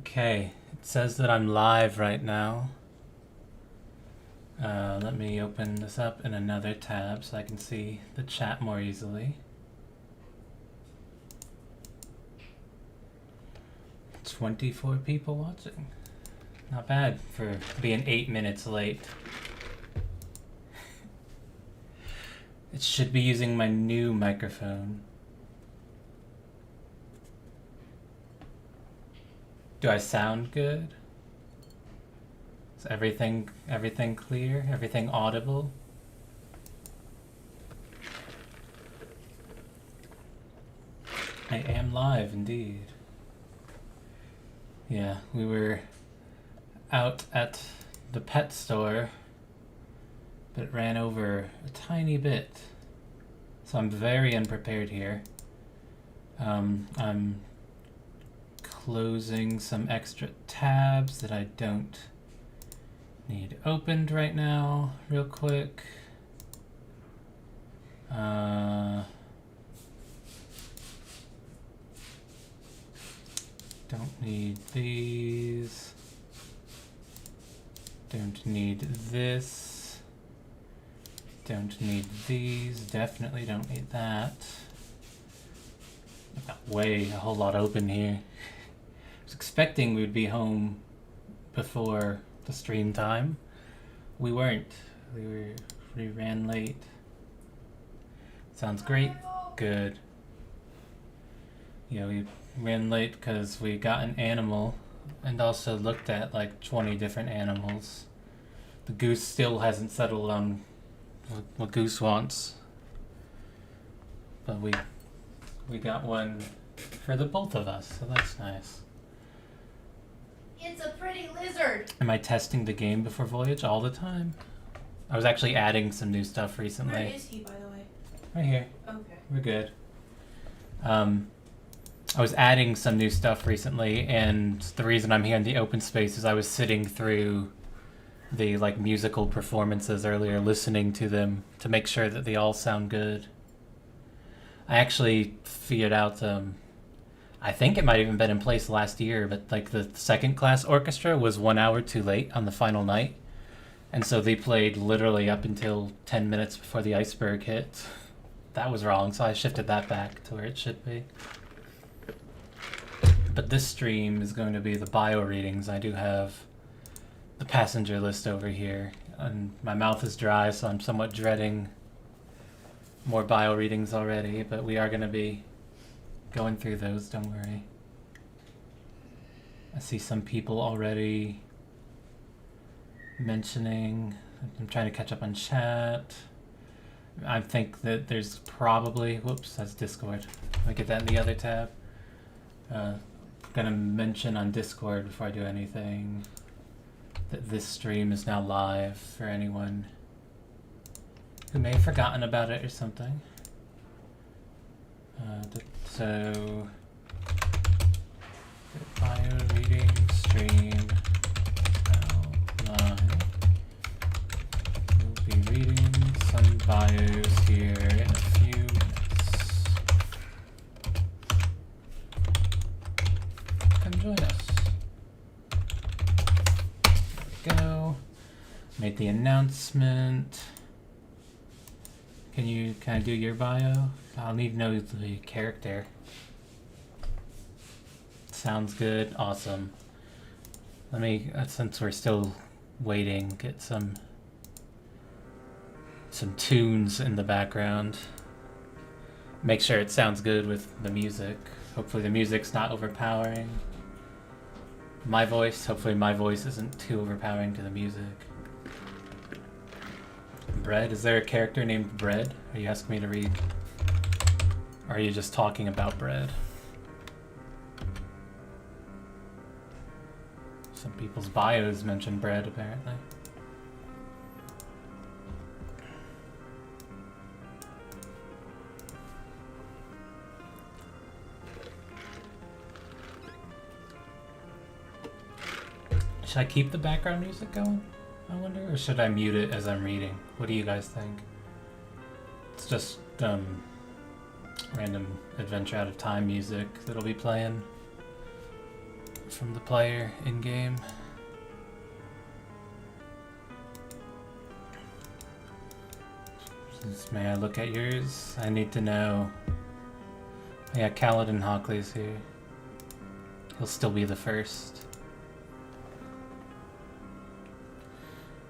Okay, it says that I'm live right now. Let me open this up in another tab so I can see the chat more easily. 24 people watching. Not bad for being 8 minutes late. It should be using my new microphone. Do I sound good? Is everything clear? Everything audible? I am live indeed. Yeah, we were out at the pet store, but ran over a tiny bit. So I'm very unprepared here. I'm closing some extra tabs that I don't need opened right now, real quick. Don't need these. Don't need this. Don't need these. Definitely don't need that. I've got a whole lot open here. I was expecting we'd be home before the stream time. We weren't. We ran late. Sounds great. Good. Yeah, we ran late because we got an animal and also looked at like 20 different animals. The goose still hasn't settled on what goose wants, but we got one for the both of us, so that's nice. It's a pretty lizard. Am I testing the game before Voyage all the time? I was actually adding some new stuff recently. Where is he, by the way? Right here. Okay. We're good. I was adding some new stuff recently, and the reason I'm here in the open space is I was sitting through the like musical performances earlier, listening to them to make sure that they all sound good. I actually figured out, I think it might have even been in place last year, but like the second class orchestra was 1 hour too late on the final night. And so they played literally up until 10 minutes before the iceberg hit. That was wrong, so I shifted that back to where it should be. But this stream is going to be the bio readings. I do have the passenger list over here, and my mouth is dry, so I'm somewhat dreading more bio readings already, but we are going to be going through those, don't worry. I see some people already mentioning. I'm trying to catch up on chat. I think that there's probably, whoops, that's Discord. Let me get that in the other tab. Gonna mention on Discord before I do anything that this stream is now live for anyone who may have forgotten about it or something. So, bio reading stream now live. We'll be reading some bios here in a few minutes. Come join us. There we go. Made the announcement. Can I do your bio? I'll need to know the character. Sounds good. Awesome. Let me, since we're still waiting, get some tunes in the background. Make sure it sounds good with the music. Hopefully the music's not overpowering. Hopefully my voice isn't too overpowering to the music. Bread? Is there a character named Bread? Are you asking me to read? Or are you just talking about bread? Some people's bios mention bread, apparently. Should I keep the background music going, I wonder? Or should I mute it as I'm reading? What do you guys think? It's just random Adventure Out of Time music that'll be playing. from the player in game. May I look at yours? I need to know. Yeah, Kaladin Hockley's here. He'll still be the first.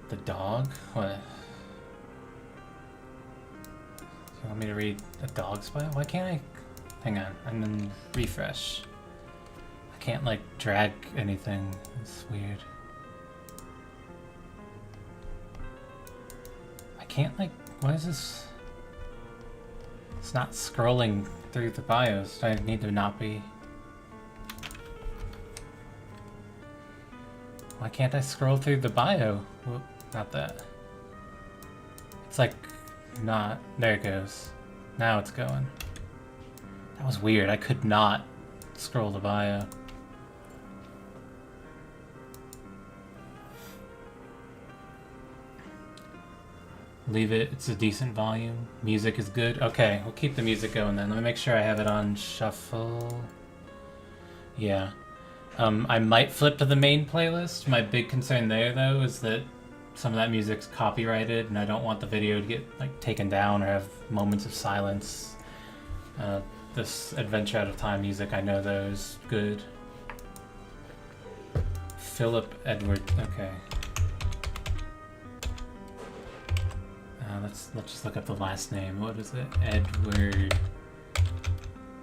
The dog? What? You want me to read a dog's bio? Why can't I? Hang on, and then refresh. I can't like drag anything. It's weird. I can't like. Why is this? It's not scrolling through the bios. I need to not be. Why can't I scroll through the bio? Whoop, not that. It's like not. There it goes. Now it's going. That was weird. I could not scroll the bio. Leave it. It's a decent volume. Music is good. Okay, we'll keep the music going then. Let me make sure I have it on shuffle. Yeah. I might flip to the main playlist. My big concern there, though, is that some of that music's copyrighted, and I don't want the video to get like taken down or have moments of silence. This Adventure Out of Time music, I know though, is good. Philip Edward. Okay. Let's just look up the last name. What is it? Edward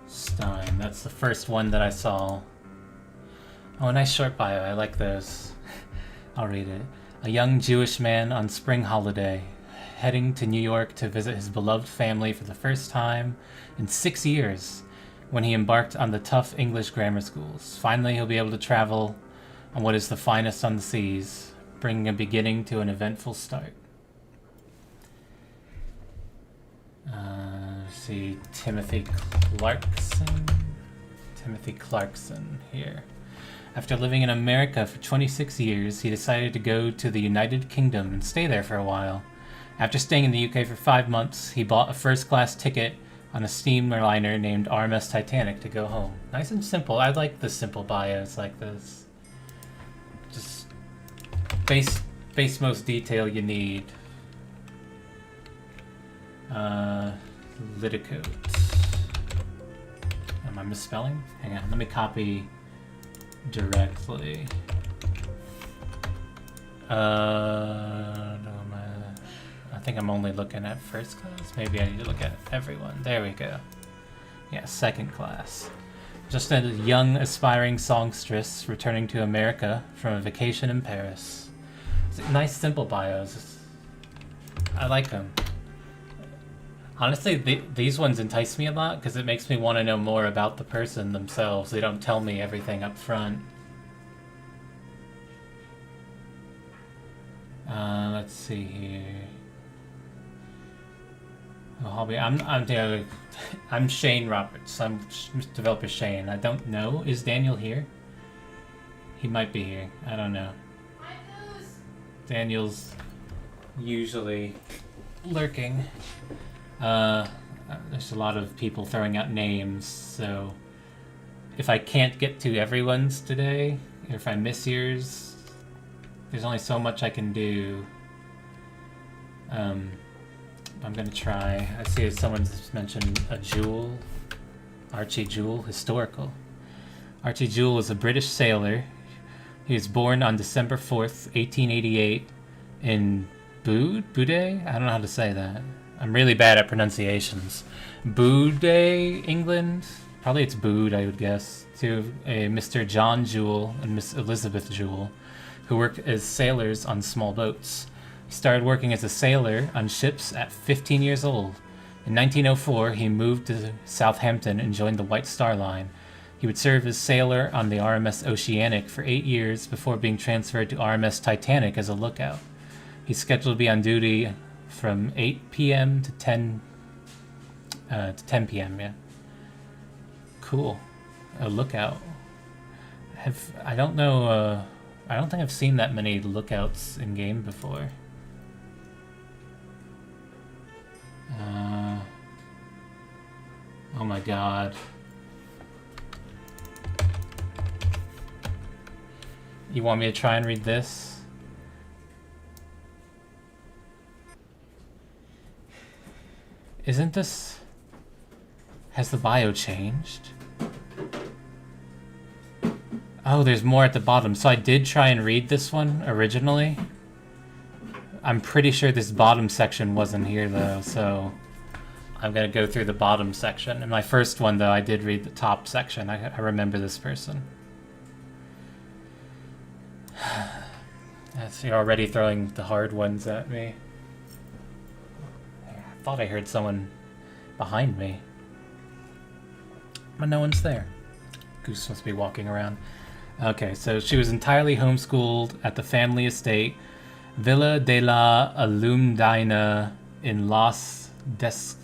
Stein. That's the first one that I saw. Oh, a nice short bio. I like those. I'll read it. A young Jewish man on spring holiday, heading to New York to visit his beloved family for the first time in 6 years, when he embarked on the tough English grammar schools. Finally, he'll be able to travel on what is the finest on the seas, bringing a beginning to an eventful start. See, Timothy Clarkson here. After living in America for 26 years, he decided to go to the United Kingdom and stay there for a while. After staying in the UK for 5 months, he bought a first-class ticket on a steamliner named RMS Titanic to go home. Nice and simple. I like the simple bios like this. Just base most detail you need. Liticote. Am I misspelling? Hang on, let me copy directly. I think I'm only looking at first class. Maybe I need to look at everyone. There we go. Yeah, second class. Just a young, aspiring songstress returning to America from a vacation in Paris. Nice, simple bios. I like them. Honestly, these ones entice me a lot because it makes me want to know more about the person themselves. They don't tell me everything up front. Let's see here. Oh, hobby. I'm Shane Roberts. I'm developer Shane. I don't know. Is Daniel here? He might be here. I don't know. Daniel's usually lurking. There's a lot of people throwing out names, so if I can't get to everyone's today, or if I miss yours, there's only so much I can do. I'm gonna try. I see someone's mentioned a Jewel. Archie Jewel, historical. Archie Jewel was a British sailor. He was born on December 4th, 1888 in Bude? I don't know how to say that. I'm really bad at pronunciations. Bude, England? Probably it's Bude, I would guess. To a Mr. John Jewel and Miss Elizabeth Jewel, who worked as sailors on small boats. He started working as a sailor on ships at 15 years old. In 1904, he moved to Southampton and joined the White Star Line. He would serve as sailor on the RMS Oceanic for 8 years before being transferred to RMS Titanic as a lookout. He's scheduled to be on duty from 8 p.m. to 10 p.m. Yeah. Cool. A lookout. I don't know. I don't think I've seen that many lookouts in game before. Oh my god. You want me to try and read this? Isn't this... Has the bio changed? Oh, there's more at the bottom. So I did try and read this one originally. I'm pretty sure this bottom section wasn't here though, so I'm gonna go through the bottom section. In my first one though, I did read the top section. I remember this person. So you're already throwing the hard ones at me. I thought I heard someone behind me. But no one's there. Goose must be walking around. Okay, so she was entirely homeschooled at the family estate Villa de la Alumdina in Las Desclavas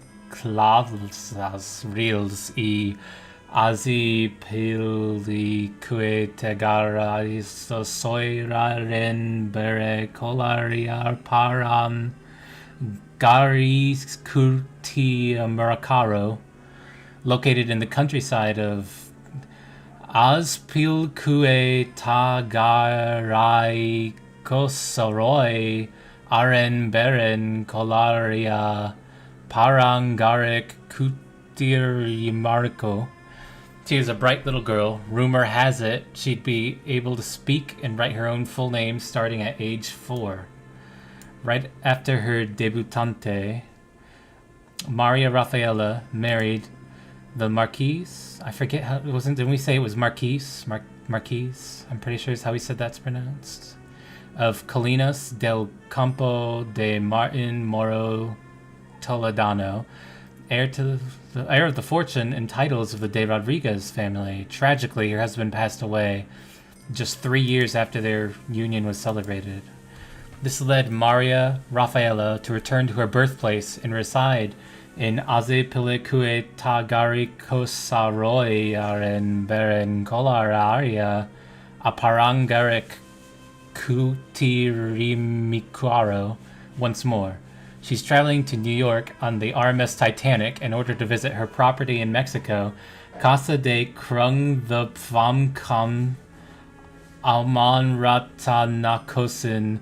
Reals y Azipilique Tegarais Soiraren Bere Colariar Param Garis Curti Maracaro, located in the countryside of Azpilque Tagarai Kosaroi Aren Beren Colaria Parangarek Kutirimarco. She was a bright little girl. Rumor has it she'd be able to speak and write her own full name starting at age 4. Right after her debutante, Maria Raffaella married the Marquise. I forget how it wasn't. Didn't we say it was Marquise? Marquise. I'm pretty sure is how he said that's pronounced. Of Colinas del Campo de Martin Moro Toledano, heir of the fortune and titles of the de Rodriguez family. Tragically, her husband passed away just 3 years after their union was celebrated. This led Maria Raffaella to return to her birthplace and reside in Azepilique Tagaricosaroi Beren Colararia Aparangaric Kutirimicuaro once more. She's traveling to New York on the RMS Titanic in order to visit her property in Mexico, Casa de Krung the Pvamkam Almanratanakosin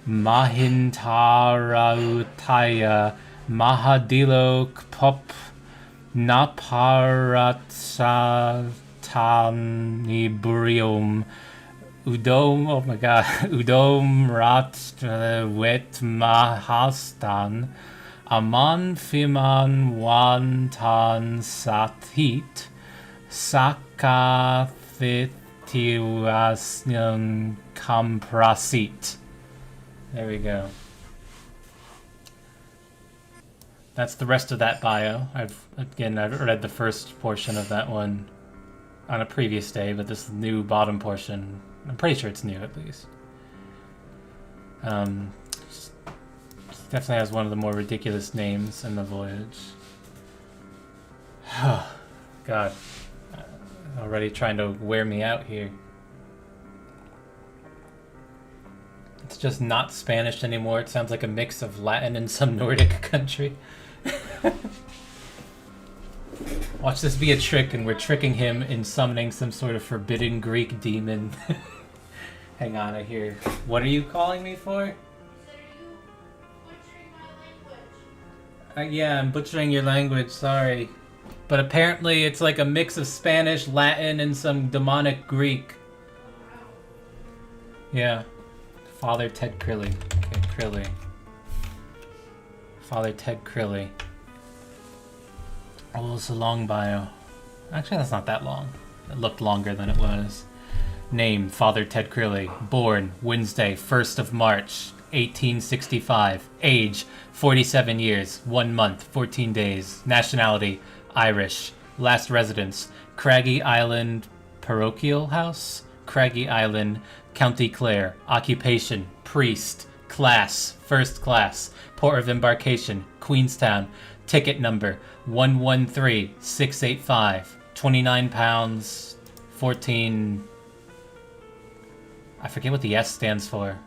Mahintarautaya Mahadilo Kpop Naparatsaniburium Udom, oh my god, Udom Rat Wet Mahastan Aman Fiman Wantan Sathit Sakathitiwasnyang Kamprasit. There we go. That's the rest of that bio. I've read the first portion of that one on a previous day, but this new bottom portion, I'm pretty sure it's new at least. Definitely has one of the more ridiculous names in the Voyage. God, already trying to wear me out here. It's just not Spanish anymore. It sounds like a mix of Latin and some Nordic country. Watch this be a trick, and we're tricking him in summoning some sort of forbidden Greek demon. Hang on, I hear. What are you calling me for? Said, are you butchering my language? Yeah, I'm butchering your language, sorry. But apparently it's like a mix of Spanish, Latin, and some demonic Greek. Yeah. Father Ted Crilly. Okay, Crilly. Father Ted Crilly. Oh, it's a long bio. Actually, that's not that long. It looked longer than it was. Name, Father Ted Crilly. Born, Wednesday, 1st of March, 1865. Age, 47 years, 1 month, 14 days. Nationality, Irish. Last residence, Craggy Island Parochial House. Craggy Island, County Clare. Occupation, priest. Class, first class. Port of embarkation, Queenstown. Ticket number 113685. 29 pounds, 14... I forget what the S stands for.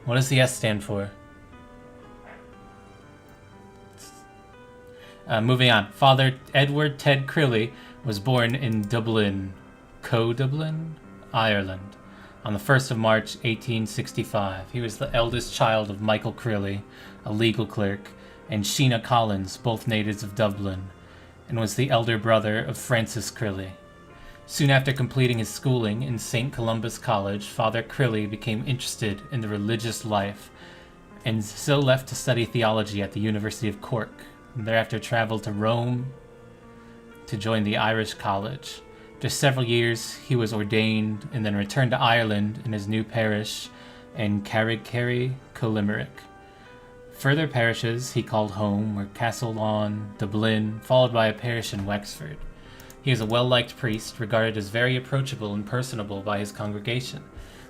What does the S stand for? Moving on. Father Edward Ted Crilly was born in Dublin, Dublin, Ireland, on the 1st of March, 1865. He was the eldest child of Michael Crilly, a legal clerk, and Sheena Collins, both natives of Dublin, and was the elder brother of Francis Crilly. Soon after completing his schooling in St. Columba's College, Father Crilly became interested in the religious life and so left to study theology at the University of Cork, and thereafter traveled to Rome to join the Irish College. After several years, he was ordained and then returned to Ireland in his new parish in Carrickkerry, Colimerick. Further parishes he called home were Castlelawn, Dublin, followed by a parish in Wexford. He was a well-liked priest, regarded as very approachable and personable by his congregation.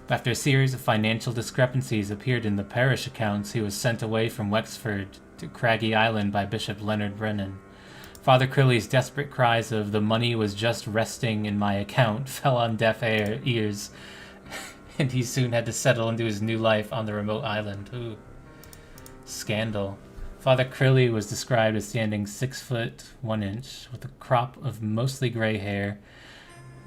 After a series of financial discrepancies appeared in the parish accounts, he was sent away from Wexford to Craggy Island by Bishop Leonard Brennan. Father Crilly's desperate cries of "the money was just resting in my account" fell on deaf ears, and he soon had to settle into his new life on the remote island. Ooh. Scandal. Father Crilly was described as standing 6 foot 1 inch, with a crop of mostly gray hair,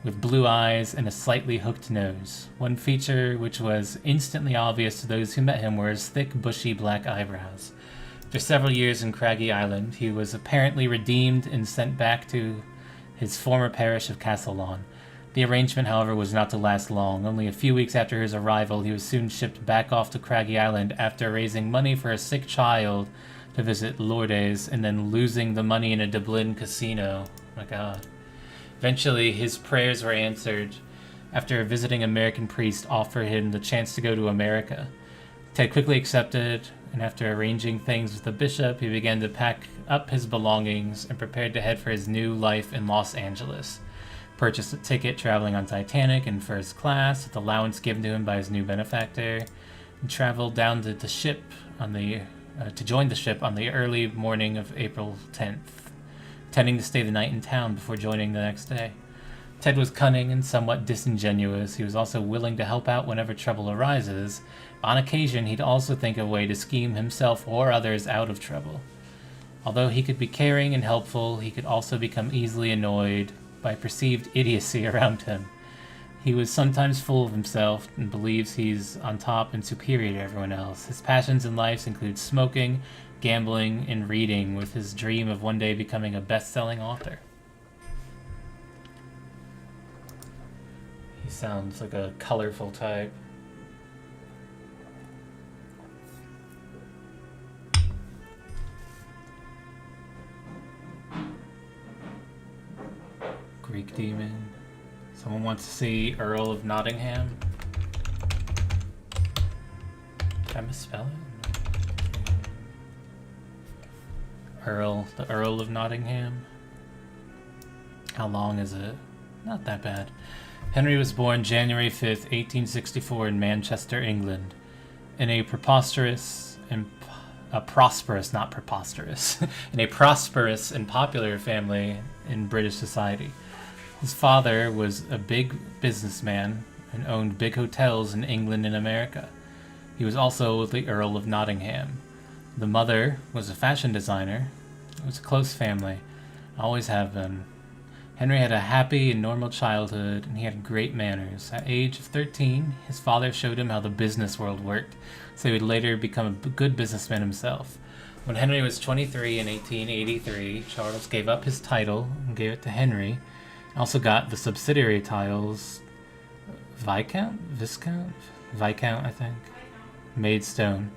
with blue eyes and a slightly hooked nose. One feature which was instantly obvious to those who met him were his thick, bushy black eyebrows. After several years in Craggy Island, he was apparently redeemed and sent back to his former parish of Castlelawn. The arrangement, however, was not to last long. Only a few weeks after his arrival, he was soon shipped back off to Craggy Island after raising money for a sick child to visit Lourdes and then losing the money in a Dublin casino. Oh my God. Eventually, his prayers were answered after a visiting American priest offered him the chance to go to America. Ted quickly accepted, and after arranging things with the bishop, he began to pack up his belongings and prepared to head for his new life in Los Angeles. Purchased a ticket traveling on Titanic in first class with allowance given to him by his new benefactor, and traveled down to the ship to join the ship on the early morning of April 10th, intending to stay the night in town before joining the next day. Ted was cunning and somewhat disingenuous. He was also willing to help out whenever trouble arises. On occasion, he'd also think of a way to scheme himself or others out of trouble. Although he could be caring and helpful, he could also become easily annoyed by perceived idiocy around him. He was sometimes full of himself and believes he's on top and superior to everyone else. His passions in life include smoking, gambling, and reading, with his dream of one day becoming a best-selling author. He sounds like a colorful type. Greek demon. Someone wants to see Earl of Nottingham. Did I misspell it? The Earl of Nottingham. How long is it? Not that bad. Henry was born January 5th, 1864 in Manchester, England, in a prosperous and popular family in British society. His father was a big businessman and owned big hotels in England and America. He was also the Earl of Nottingham. The mother was a fashion designer. It was a close family. Always have been. Henry had a happy and normal childhood, and he had great manners. At age of 13, his father showed him how the business world worked, so he would later become a good businessman himself. When Henry was 23 in 1883, Charles gave up his title and gave it to Henry. Also got the subsidiary titles Viscount, I think, Maidstone,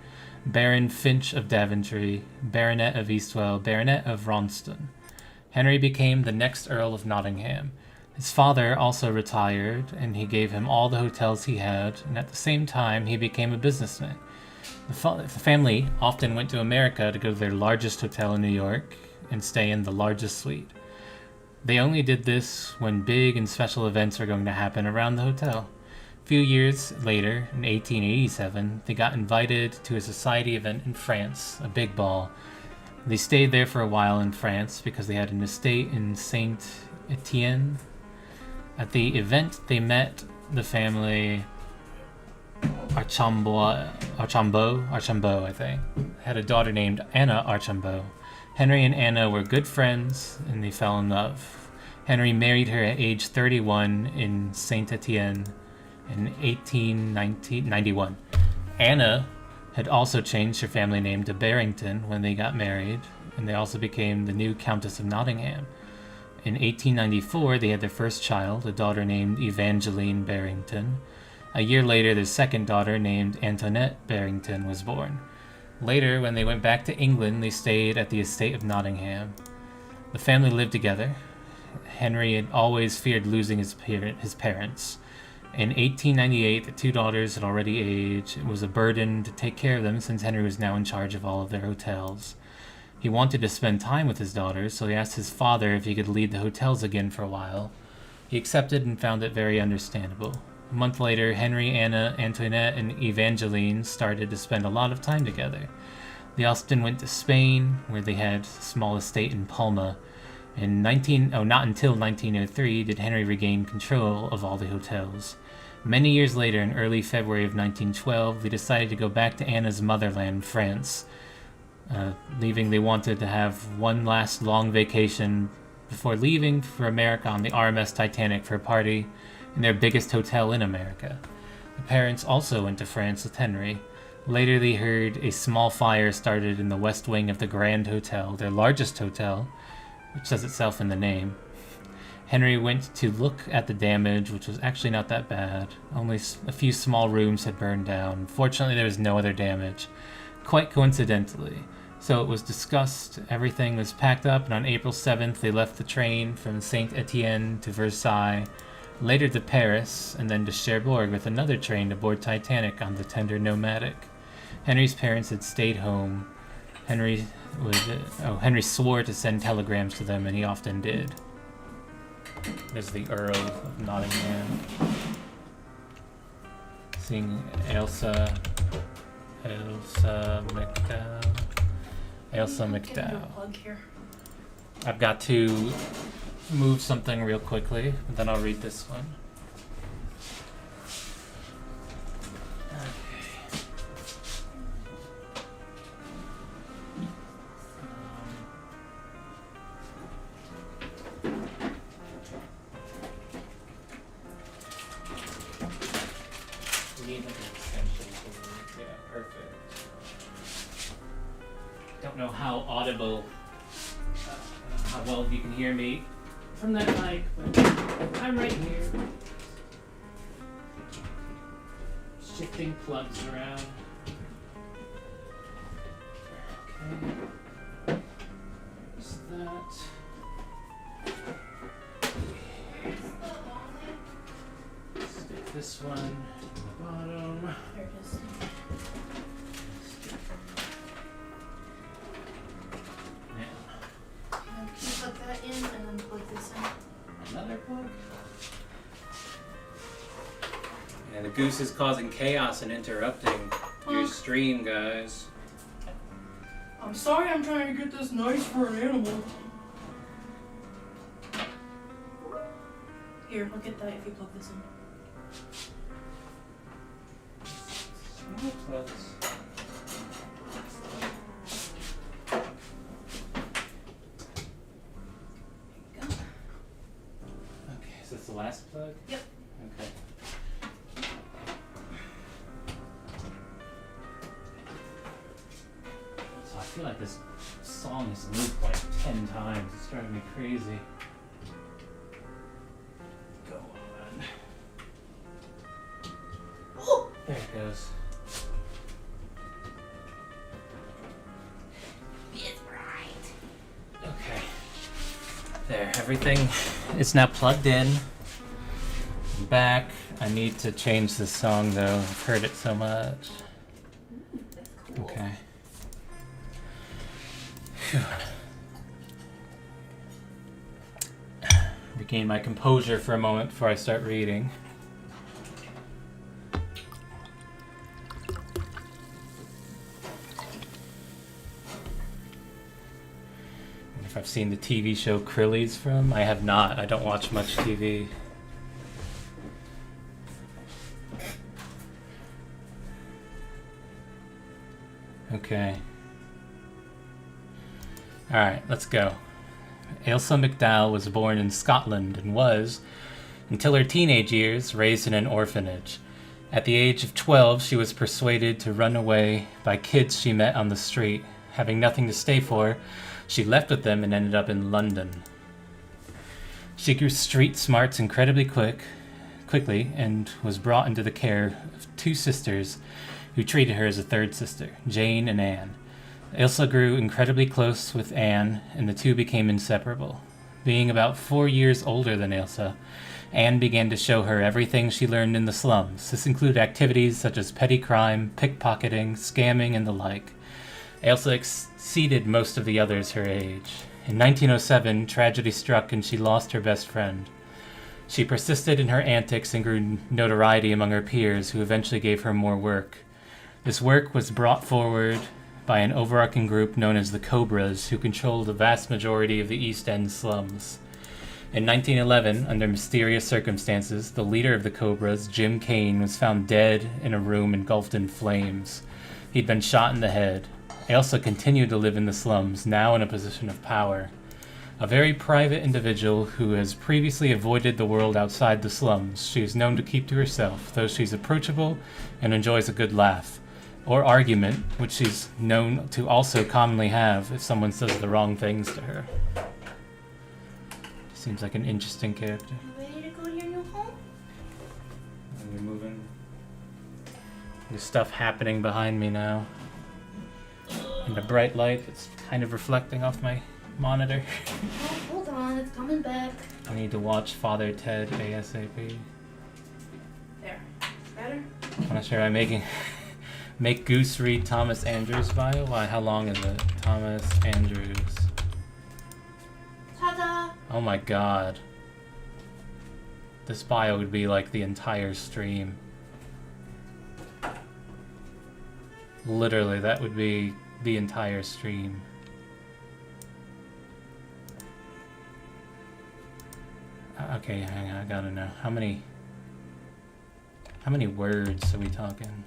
Baron Finch of Daventry, Baronet of Eastwell, Baronet of Ronston. Henry became the next Earl of Nottingham. His father also retired, and he gave him all the hotels he had, and at the same time he became a businessman. The family often went to America to go to their largest hotel in New York and stay in the largest suite. They only did this when big and special events were going to happen around the hotel. A few years later, in 1887, they got invited to a society event in France, a big ball. They stayed there for a while in France because they had an estate in Saint Etienne. At the event, they met the family Archambault, I think. Had a daughter named Anna Archambault. Henry and Anna were good friends, and they fell in love. Henry married her at age 31 in Saint Etienne, in 1891. Anna had also changed her family name to Barrington when they got married, and they also became the new Countess of Nottingham. In 1894, they had their first child, a daughter named Evangeline Barrington. A year later, their second daughter, named Antoinette Barrington, was born. Later, when they went back to England, they stayed at the estate of Nottingham. The family lived together. Henry had always feared losing his parents. In 1898, the two daughters had already aged. It was a burden to take care of them since Henry was now in charge of all of their hotels. He wanted to spend time with his daughters, so he asked his father if he could lead the hotels again for a while. He accepted and found it very understandable. A month later, Henry, Anna, Antoinette, and Evangeline started to spend a lot of time together. They often went to Spain, where they had a small estate in Palma. Not until 1903 did Henry regain control of all the hotels. Many years later, in early February of 1912, they decided to go back to Anna's motherland, France. Leaving, they wanted to have one last long vacation before leaving for America on the RMS Titanic for a party in their biggest hotel in America. The parents also went to France with Henry. Later, they heard a small fire started in the west wing of the Grand Hotel, their largest hotel, which says itself in the name. Henry went to look at the damage, which was actually not that bad. Only a few small rooms had burned down. Fortunately, there was no other damage. Quite coincidentally. So it was discussed, everything was packed up, and on April 7th, they left the train from Saint-Étienne to Versailles, later to Paris, and then to Cherbourg with another train to board Titanic on the tender Nomadic. Henry's parents had stayed home. Henry swore to send telegrams to them, and he often did. There's the Earl of Nottingham. Seeing Ailsa McDowell. I've got to move something real quickly, and then I'll read this one. Don't know how audible, how well you can hear me from that mic, but I'm right here. Shifting plugs around. Okay. There's that. Stick this one at the bottom. There it is. Can you plug that in and then plug this in? Another plug? Yeah, the goose is causing chaos and interrupting your stream, guys. I'm sorry, I'm trying to get this nice for an animal. Here, look at that if you plug this in. Small plugs. Is this the last plug? Yep. Okay. So I feel like this song has looped like 10 times. It's driving me crazy. Go on. Oh! There it goes. It's bright. Okay. There, everything is now plugged in. I'm back. I need to change this song though. I've heard it so much. That's cool. Okay. Phew. Regain my composure for a moment before I start reading. If I've seen the TV show Crillies from, I have not. I don't watch much TV. Okay. Alright, let's go. Ailsa McDowell was born in Scotland and was, until her teenage years, raised in an orphanage. At the age of 12, she was persuaded to run away by kids she met on the street. Having nothing to stay for, she left with them and ended up in London. She grew street smarts incredibly quickly and was brought into the care of two sisters who treated her as a third sister, Jane and Anne. Ilsa grew incredibly close with Anne, and the two became inseparable. Being about 4 years older than Ilsa, Anne began to show her everything she learned in the slums. This included activities such as petty crime, pickpocketing, scamming, and the like. Ilsa exceeded most of the others her age. In 1907, tragedy struck and she lost her best friend. She persisted in her antics and grew notoriety among her peers, who eventually gave her more work. This work was brought forward by an overarching group known as the Cobras, who controlled the vast majority of the East End slums. In 1911, under mysterious circumstances, the leader of the Cobras, Jim Kane, was found dead in a room engulfed in flames. He'd been shot in the head. Ailsa continued to live in the slums, now in a position of power. A very private individual who has previously avoided the world outside the slums, she is known to keep to herself, though she's approachable and enjoys a good laugh. Or argument, which she's known to also commonly have if someone says the wrong things to her. Seems like an interesting character. You ready to go to your new home? We're moving. There's stuff happening behind me now. And a bright light that's kind of reflecting off my monitor. Oh, hold on, it's coming back. I need to watch Father Ted ASAP. There. Better? I'm not sure I'm make Goose read Thomas Andrews' bio. Why? How long is it? Thomas Andrews. Ta-da! Oh my god. This bio would be like the entire stream. Literally, that would be the entire stream. Okay, hang on, I gotta know. How many words are we talking?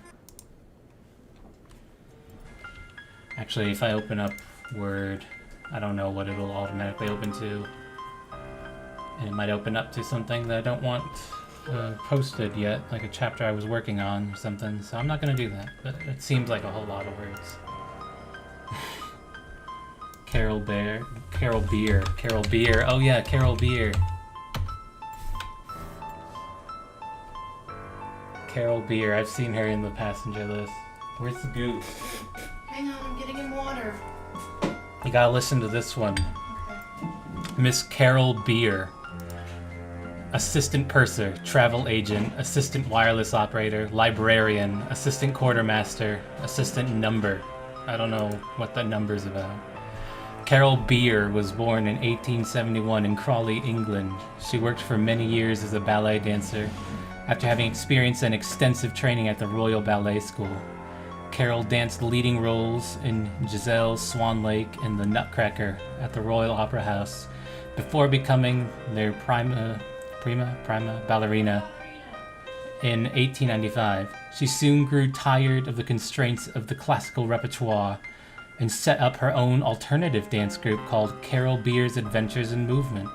Actually, if I open up Word, I don't know what it'll automatically open to. And it might open up to something that I don't want posted yet, like a chapter I was working on or something, so I'm not gonna do that, but it seems like a whole lot of words. Carol Beer. Oh yeah, Carol Beer. Carol Beer, I've seen her in the passenger list. Where's the goose? Hang on, I'm getting him water. You gotta listen to this one. Okay. Miss Carol Beer. Assistant purser, travel agent, assistant wireless operator, librarian, assistant quartermaster, assistant number. I don't know what that number's about. Carol Beer was born in 1871 in Crawley, England. She worked for many years as a ballet dancer, after having experienced an extensive training at the Royal Ballet School. Carol danced leading roles in Giselle's Swan Lake and The Nutcracker at the Royal Opera House, before becoming their prima ballerina in 1895. She soon grew tired of the constraints of the classical repertoire and set up her own alternative dance group called Carol Beer's Adventures in Movement,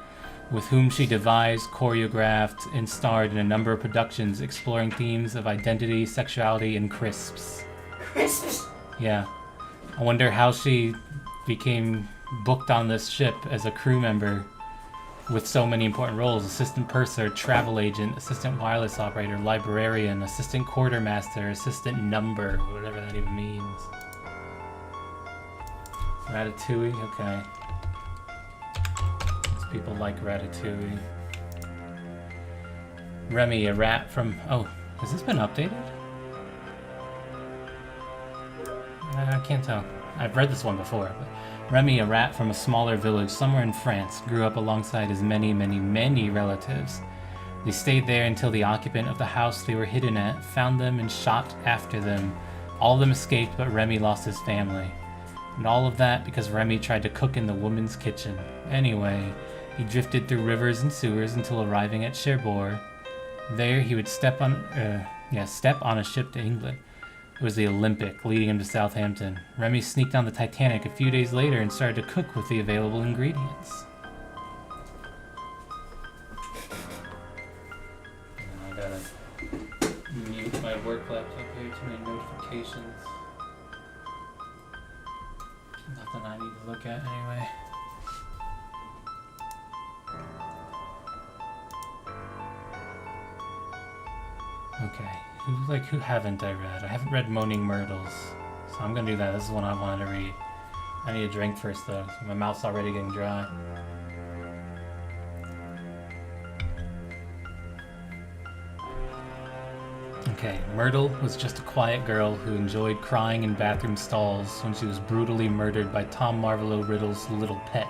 with whom she devised, choreographed, and starred in a number of productions exploring themes of identity, sexuality, and crisps. Crisps! Yeah. I wonder how she became booked on this ship as a crew member with so many important roles: assistant purser, travel agent, assistant wireless operator, librarian, assistant quartermaster, assistant number, whatever that even means. Ratatouille? Okay. These people like Ratatouille. Remy, a rat from... Oh, has this been updated? I can't tell. I've read this one before, but... Remy, a rat from a smaller village somewhere in France, grew up alongside his many relatives. They stayed there until the occupant of the house they were hidden at found them and shot after them. All of them escaped, but Remy lost his family. And all of that because Remy tried to cook in the woman's kitchen. Anyway, he drifted through rivers and sewers until arriving at Cherbourg. There he would step on a ship to England. It was the Olympic, leading him to Southampton. Remy sneaked on the Titanic a few days later and started to cook with the available ingredients. work laptop here, too many notifications. Nothing I need to look at anyway. Okay, who haven't I read? I haven't read Moaning Myrtles, so I'm gonna do that. This is one I wanted to read. I need a drink first though, so my mouth's already getting dry. Okay, Myrtle was just a quiet girl who enjoyed crying in bathroom stalls when she was brutally murdered by Tom Marvolo Riddle's little pet.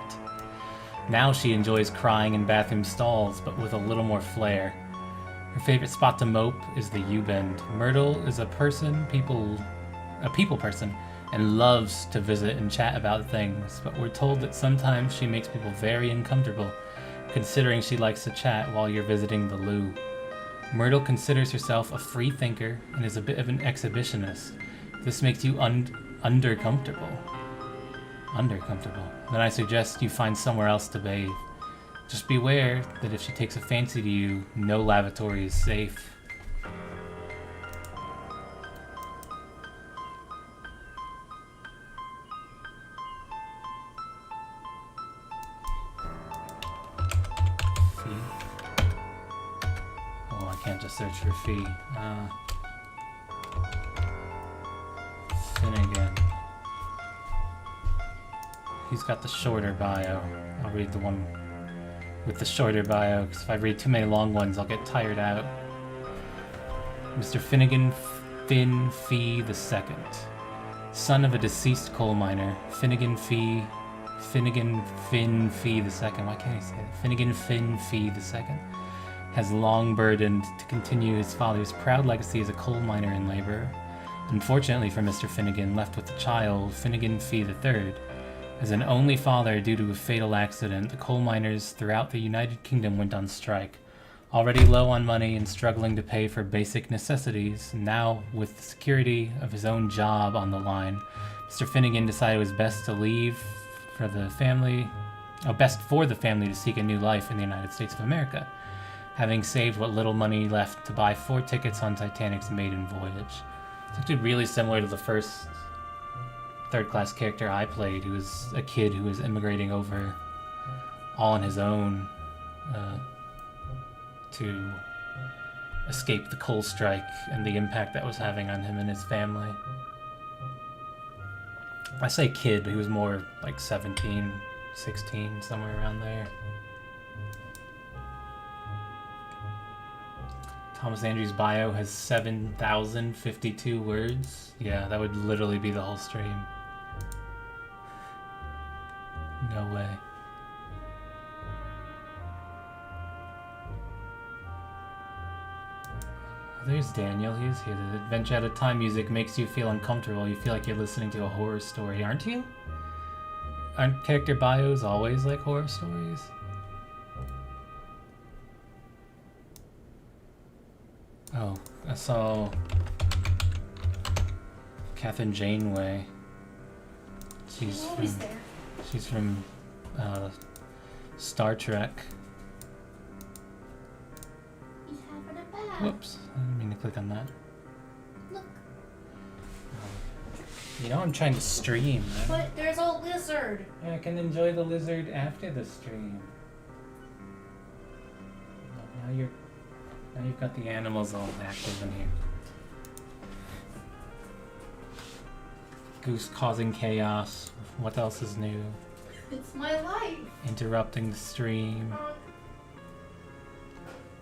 Now she enjoys crying in bathroom stalls, but with a little more flair. Her favorite spot to mope is the U-Bend. Myrtle is a people person, and loves to visit and chat about things, but we're told that sometimes she makes people very uncomfortable, considering she likes to chat while you're visiting the loo. Myrtle considers herself a free thinker and is a bit of an exhibitionist. This makes you undercomfortable. Then I suggest you find somewhere else to bathe. Just beware that if she takes a fancy to you, no lavatory is safe. Can't just search for fee. Finnegan. He's got the shorter bio. I'll read the one with the shorter bio, because if I read too many long ones, I'll get tired out. Mr. Finnegan Finn Fee II, son of a deceased coal miner. Finnegan Finn Fee II. Why can't I say that? Finnegan Finn Fee II. Has long burdened to continue his father's proud legacy as a coal miner and laborer. Unfortunately for Mr. Finnegan, left with a child, Finnegan Fee III. As an only father due to a fatal accident, the coal miners throughout the United Kingdom went on strike. Already low on money and struggling to pay for basic necessities, now with the security of his own job on the line, Mr. Finnegan decided it was best to leave for the family, best for the family to seek a new life in the United States of America, having saved what little money left to buy 4 tickets on Titanic's maiden voyage. It's actually really similar to the first third-class character I played, who was a kid who was immigrating over all on his own to escape the coal strike and the impact that was having on him and his family. I say kid, but he was more like 17, 16, somewhere around there. Thomas Andrews' bio has 7,052 words. Yeah, that would literally be the whole stream. No way. There's Daniel, he's here. The Adventure Out of Time music makes you feel uncomfortable. You feel like you're listening to a horror story, aren't you? Aren't character bios always like horror stories? Oh, I saw Catherine Janeway. She's from Star Trek. He's having a bath. Whoops, I didn't mean to click on that. Look. You know I'm trying to stream, man. But there's a lizard. Yeah, I can enjoy the lizard after the stream. Now you've got the animals all active in here. Goose causing chaos. What else is new? It's my life. Interrupting the stream.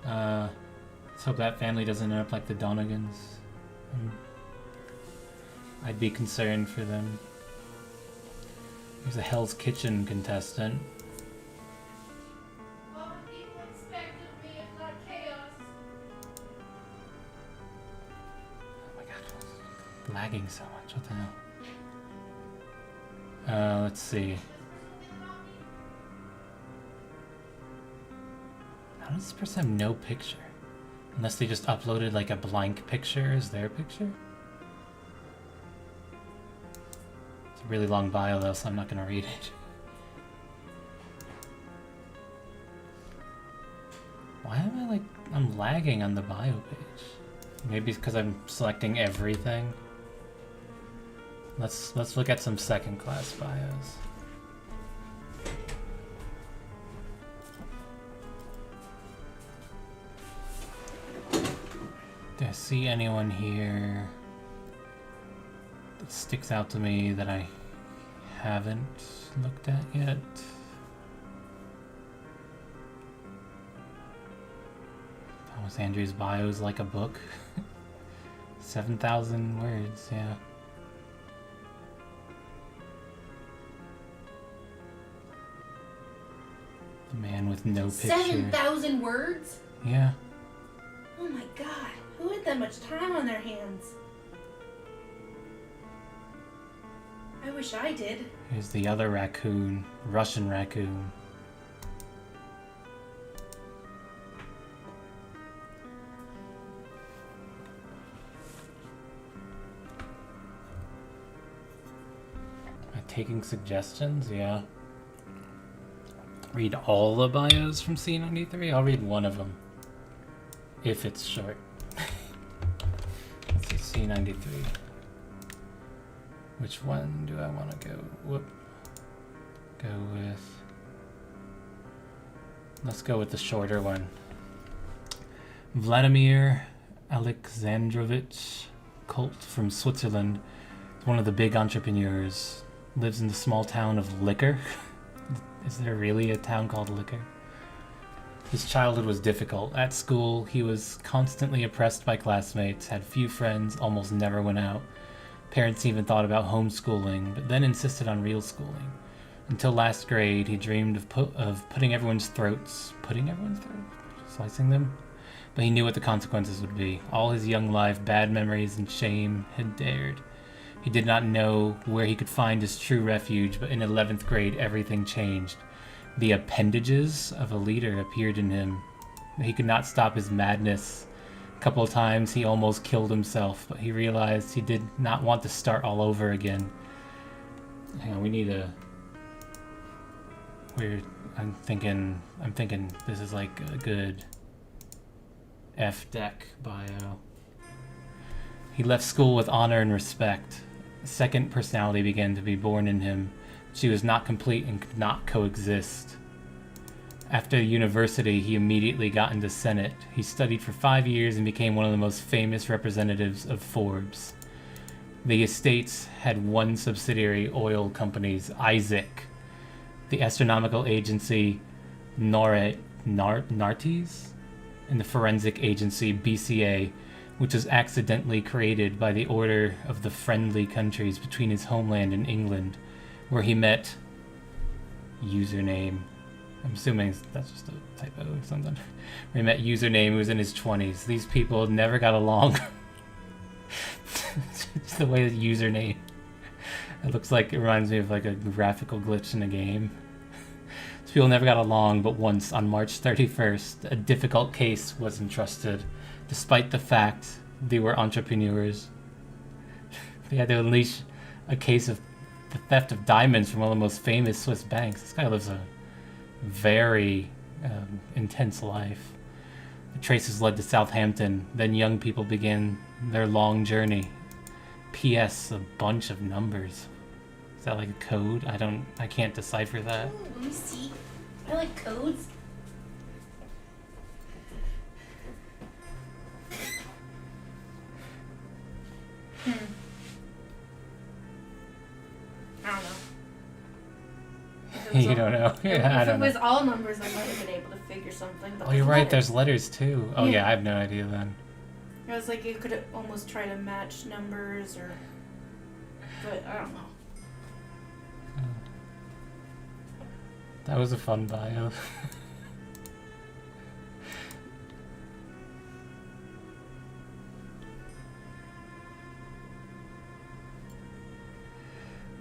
Let's hope that family doesn't end up like the Donegans. I'd be concerned for them. There's a Hell's Kitchen contestant. Lagging so much, what the hell? Let's see. How does this person have no picture? Unless they just uploaded like a blank picture as their picture? It's a really long bio though, so I'm not gonna read it. Why am I I'm lagging on the bio page? Maybe it's because I'm selecting everything. Let's look at some second class bios. Do I see anyone here that sticks out to me that I haven't looked at yet? Thomas Andrews' bio is like a book. 7,000 words, yeah. The man with no picture. 7,000 words? Yeah. Oh my god, who had that much time on their hands? I wish I did. Here's the other raccoon, Russian raccoon. Am I taking suggestions? Yeah. Read all the bios from C93? I'll read one of them. If it's short. Let's see, C93. Which one do I want to go with? Let's go with the shorter one. Vladimir Alexandrovich Colt from Switzerland. One of the big entrepreneurs. Lives in the small town of Licker. Is there really a town called Licker? His childhood was difficult. At school, he was constantly oppressed by classmates, had few friends, almost never went out. Parents even thought about homeschooling, but then insisted on real schooling. Until last grade, he dreamed of putting everyone's throats... Putting everyone's throats? Slicing them? But he knew what the consequences would be. All his young life, bad memories and shame had dared. He did not know where he could find his true refuge, but in 11th grade, everything changed. The appendages of a leader appeared in him. He could not stop his madness. A couple of times, he almost killed himself, but he realized he did not want to start all over again. Hang on, we need a... I'm thinking this is like a good F-deck bio. He left school with honor and respect. A second personality began to be born in him. She was not complete and could not coexist. After university, he immediately got into Senate. He studied for 5 years and became one of the most famous representatives of Forbes. The estates had one subsidiary oil companies, Isaac, the astronomical agency Nartes, and the forensic agency BCA, which was accidentally created by the order of the friendly countries between his homeland and England, where he met username. I'm assuming that's just a typo or something. Where he met username who was in his 20s. These people never got along. It's the way the username. It looks like, it reminds me of like a graphical glitch in a game. These people never got along, but once on March 31st, a difficult case was entrusted. Despite the fact they were entrepreneurs, they had to unleash a case of the theft of diamonds from one of the most famous Swiss banks. This guy lives a very intense life. The traces led to Southampton. Then young people began their long journey. P.S. A bunch of numbers. Is that like a code? I can't decipher that. Ooh, let me see. I like codes. I don't know. You don't know? Yeah, I If don't it know. was all numbers, I might have been able to figure something. But Oh, you're there's right. letters. There's letters too. Oh Yeah. yeah, I have no idea then. I was like, you could almost try to match numbers, or, but I don't know. That was a fun bio.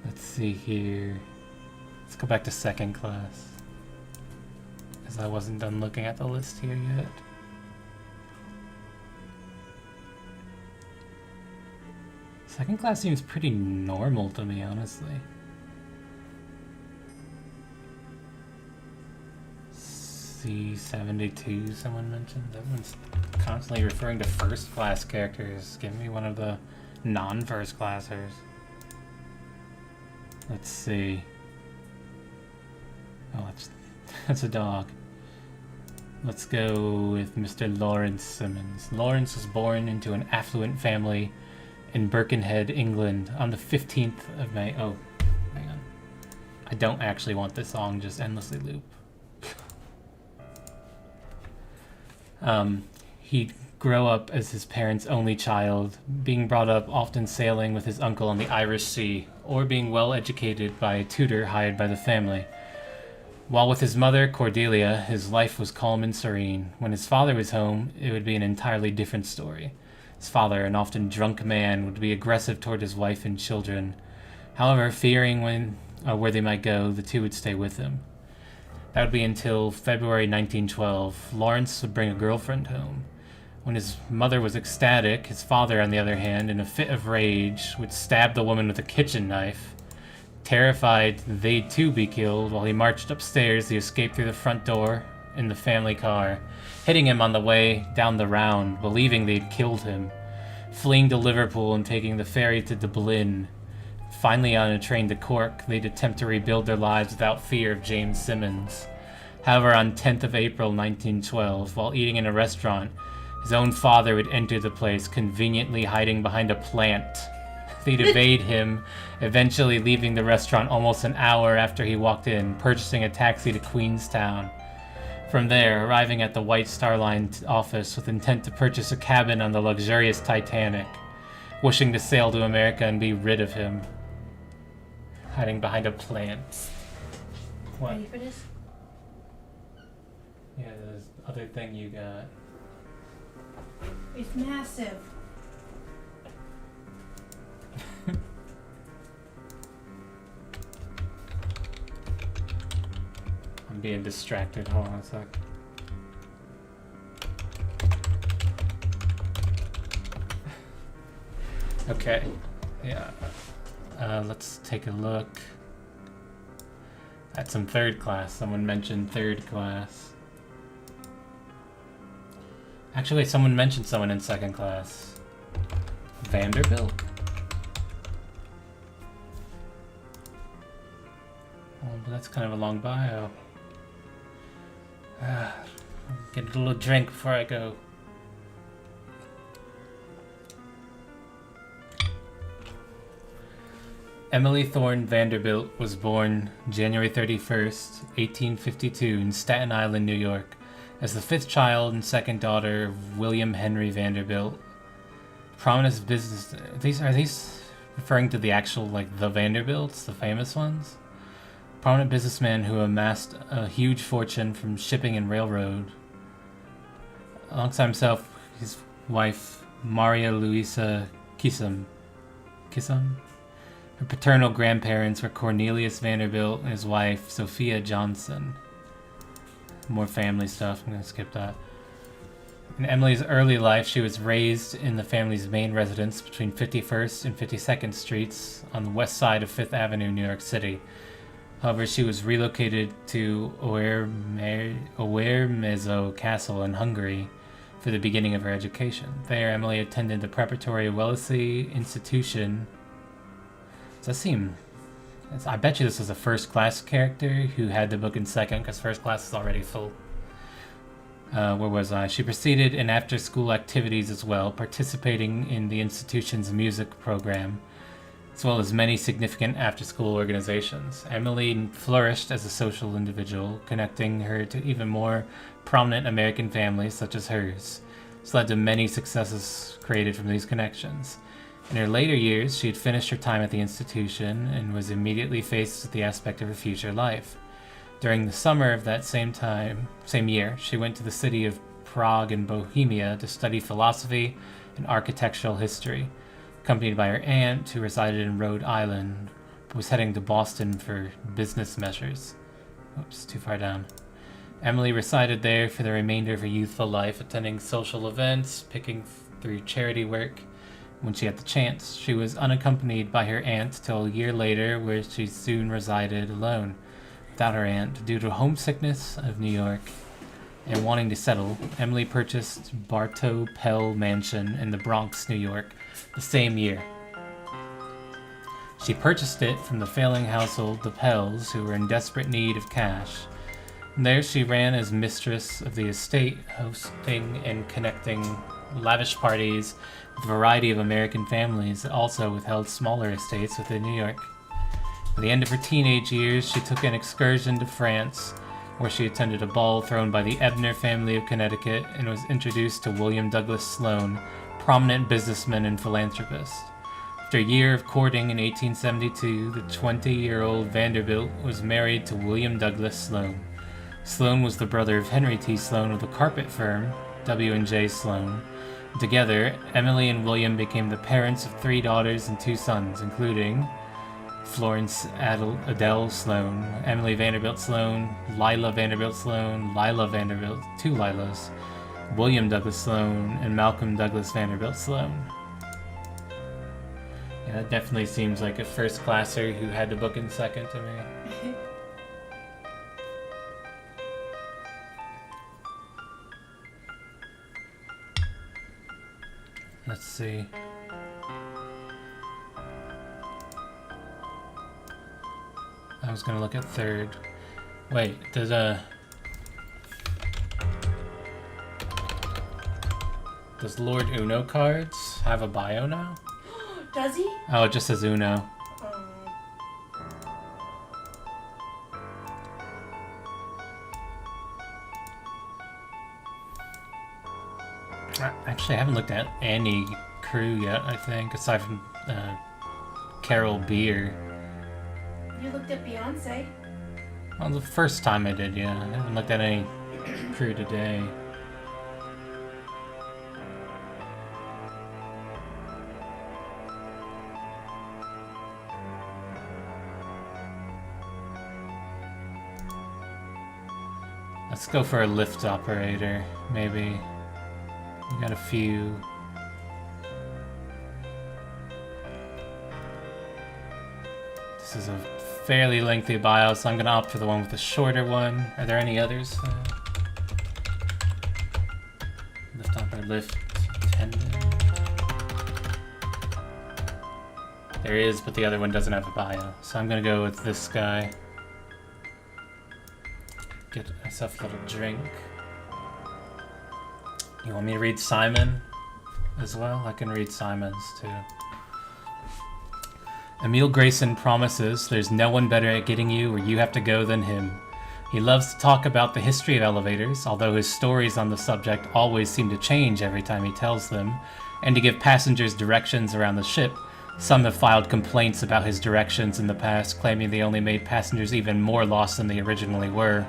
Let's see here. Let's go back to second class, as I wasn't done looking at the list here yet. Second class seems pretty normal to me, honestly. C-72, someone mentioned. Everyone's constantly referring to first-class characters. Give me one of the non-first-classers. Let's see. Oh, that's a dog. Let's go with Mr. Lawrence Simmons. Lawrence was born into an affluent family in Birkenhead, England on the 15th of May. Oh, hang on. I don't actually want this song just endlessly loop. He'd grow up as his parents' only child, being brought up often sailing with his uncle on the Irish Sea, or being well educated by a tutor hired by the family. While with his mother, Cordelia, his life was calm and serene. When his father was home, it would be an entirely different story. His father, an often drunk man, would be aggressive toward his wife and children. However, fearing where they might go, the two would stay with him. That would be until February 1912. Lawrence would bring a girlfriend home. When his mother was ecstatic, his father, on the other hand, in a fit of rage, would stab the woman with a kitchen knife. Terrified they'd too be killed, while he marched upstairs, he escaped through the front door in the family car, hitting him on the way down the round, believing they'd killed him, fleeing to Liverpool and taking the ferry to Dublin. Finally, on a train to Cork, they'd attempt to rebuild their lives without fear of James Simmons. However, on 10th of April 1912, while eating in a restaurant, his own father would enter the place, conveniently hiding behind a plant. They'd evade him, eventually leaving the restaurant almost an hour after he walked in, purchasing a taxi to Queenstown. From there, arriving at the White Star Line office with intent to purchase a cabin on the luxurious Titanic, wishing to sail to America and be rid of him. Hiding behind a plant. What? Ready for this? Yeah, the other thing you got. It's massive. I'm being distracted. Hold on a sec. Okay. Yeah. Let's take a look at some third class. Someone mentioned third class. Actually, someone mentioned someone in second class. Vanderbilt. Oh, but that's kind of a long bio. Get a little drink before I go. Emily Thorne Vanderbilt was born January 31st, 1852 in Staten Island, New York, as the fifth child and second daughter of William Henry Vanderbilt. Prominent business... Are these referring to the actual, like, the Vanderbilts, the famous ones? Prominent businessman who amassed a huge fortune from shipping and railroad. Alongside himself, his wife, Maria Louisa Kissam. Her paternal grandparents were Cornelius Vanderbilt and his wife, Sophia Johnson. More family stuff, I'm going to skip that. In Emily's early life, she was raised in the family's main residence between 51st and 52nd Streets on the west side of 5th Avenue, New York City. However, she was relocated to Oermezo Castle in Hungary for the beginning of her education. There, Emily attended the preparatory Wellesley Institution. I bet you this was a first class character who had the book in second, because first class is already full. Where was I? She proceeded in after school activities as well, participating in the institution's music program, as well as many significant after school organizations. Emily flourished as a social individual, connecting her to even more prominent American families such as hers. This led to many successes created from these connections. In her later years, she had finished her time at the institution and was immediately faced with the aspect of her future life. During the summer of that same year, she went to the city of Prague in Bohemia to study philosophy and architectural history, accompanied by her aunt, who resided in Rhode Island, but was heading to Boston for business measures. Oops, too far down. Emily resided there for the remainder of her youthful life, attending social events, picking through charity work, when she had the chance. She was unaccompanied by her aunt till a year later, where she soon resided alone without her aunt due to homesickness of New York. and wanting to settle, Emily purchased Bartow Pell Mansion in the Bronx, New York, the same year. She purchased it from the failing household, the Pells, who were in desperate need of cash. And there she ran as mistress of the estate, hosting and connecting lavish parties with a variety of American families that also withheld smaller estates within New York. At the end of her teenage years, she took an excursion to France, where she attended a ball thrown by the Ebner family of Connecticut and was introduced to William Douglas Sloane, prominent businessman and philanthropist. After a year of courting in 1872, the 20-year-old Vanderbilt was married to William Douglas Sloane. Sloane was the brother of Henry T. Sloane of the carpet firm, W&J Sloane. Together, Emily and William became the parents of 3 daughters and 2 sons, including Florence Adele Sloane, Emily Vanderbilt Sloane, Lila Vanderbilt Sloane, Lila Vanderbilt, 2 Lilas, William Douglas Sloane, and Malcolm Douglas Vanderbilt Sloane. Yeah, that definitely seems like a first-classer who had to book in second to me. Let's see. I was gonna look at third. Wait, does Lord Uno cards have a bio now? Does he? Oh, it just says Uno. Actually, I haven't looked at any crew yet, I think, aside from Carol Beer. You looked at Beyonce. Well, the first time I did, yeah. I haven't looked at any crew today. Let's go for a lift operator, maybe. We got a few. This is a fairly lengthy bio, so I'm going to opt for the one with the shorter one. Are there any others? Lift operator, lift attendant. There is, but the other one doesn't have a bio. So I'm going to go with this guy. Get myself a little drink. You want me to read Simon as well? I can read Simon's too. Emil Grayson promises there's no one better at getting you where you have to go than him. He loves to talk about the history of elevators, although his stories on the subject always seem to change every time he tells them, and to give passengers directions around the ship. Some have filed complaints about his directions in the past, claiming they only made passengers even more lost than they originally were.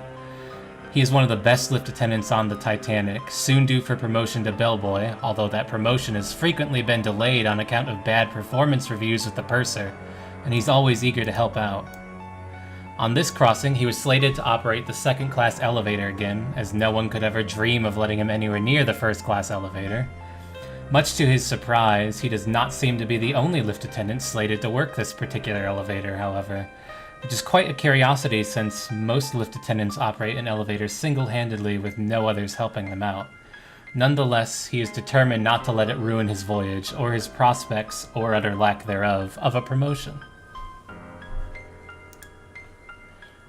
He is one of the best lift attendants on the Titanic, soon due for promotion to bellboy, although that promotion has frequently been delayed on account of bad performance reviews with the purser, and he's always eager to help out. On this crossing, he was slated to operate the second-class elevator again, as no one could ever dream of letting him anywhere near the first-class elevator. Much to his surprise, he does not seem to be the only lift attendant slated to work this particular elevator, however, which is quite a curiosity since most lift attendants operate an elevator single-handedly with no others helping them out. Nonetheless, he is determined not to let it ruin his voyage, or his prospects, or utter lack thereof, of a promotion.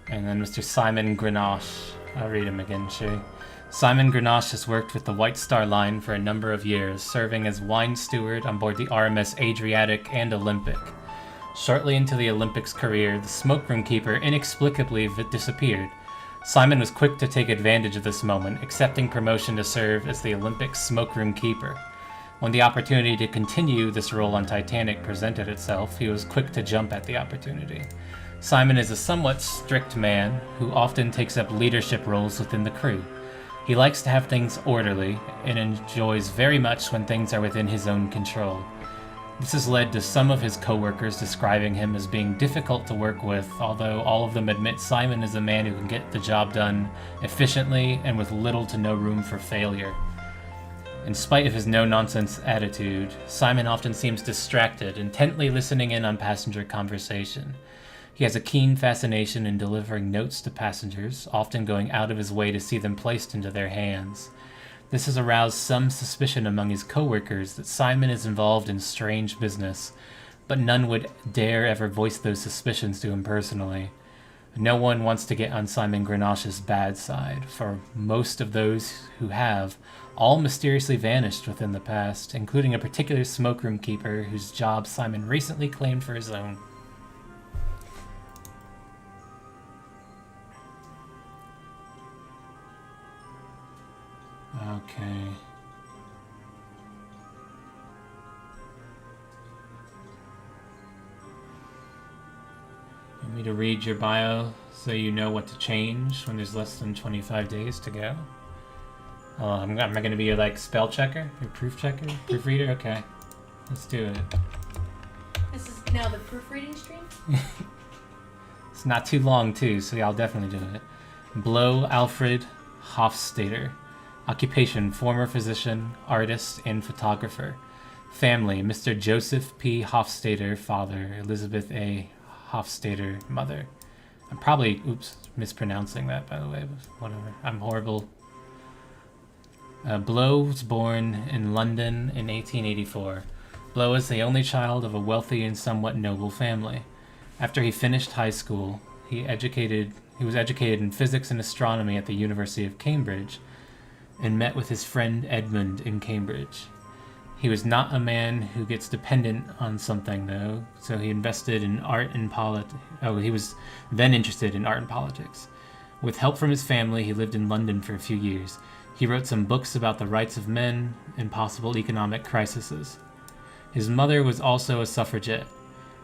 And then Mr. Simon Grenache. I'll read him again, sure. Simon Grenache has worked with the White Star Line for a number of years, serving as wine steward on board the RMS Adriatic and Olympic. Shortly into the Olympic's career, the smokeroom keeper inexplicably disappeared. Simon was quick to take advantage of this moment, accepting promotion to serve as the Olympic smokeroom keeper. When the opportunity to continue this role on Titanic presented itself, he was quick to jump at the opportunity. Simon is a somewhat strict man who often takes up leadership roles within the crew. He likes to have things orderly and enjoys very much when things are within his own control. This has led to some of his co-workers describing him as being difficult to work with, although all of them admit Simon is a man who can get the job done efficiently and with little to no room for failure. In spite of his no-nonsense attitude, Simon often seems distracted, intently listening in on passenger conversation. He has a keen fascination in delivering notes to passengers, often going out of his way to see them placed into their hands. This has aroused some suspicion among his co-workers that Simon is involved in strange business, but none would dare ever voice those suspicions to him personally. No one wants to get on Simon Grenache's bad side, for most of those who have all mysteriously vanished within the past, including a particular smokeroom keeper whose job Simon recently claimed for his own. Okay. You want me to read your bio so you know what to change when there's less than 25 days to go? Oh, am I going to be your, like, spell checker? Your proof checker? Proofreader? Okay. Let's do it. This is now the proofreading stream? It's not too long, too, so yeah, I'll definitely do it. Blow Alfred Hofstadter. Occupation, former physician, artist, and photographer. Family, Mr. Joseph P. Hofstadter, father. Elizabeth A. Hofstadter, mother. I'm probably, mispronouncing that, by the way, but whatever. I'm horrible. Blow was born in London in 1884. Blow is the only child of a wealthy and somewhat noble family. After he finished high school, he was educated in physics and astronomy at the University of Cambridge, and met with his friend Edmund in Cambridge. He was not a man who gets dependent on something, though, so he invested in art and politics. Oh, he was then interested in art and politics. With help from his family, he lived in London for a few years. He wrote some books about the rights of men and possible economic crises. His mother was also a suffragette.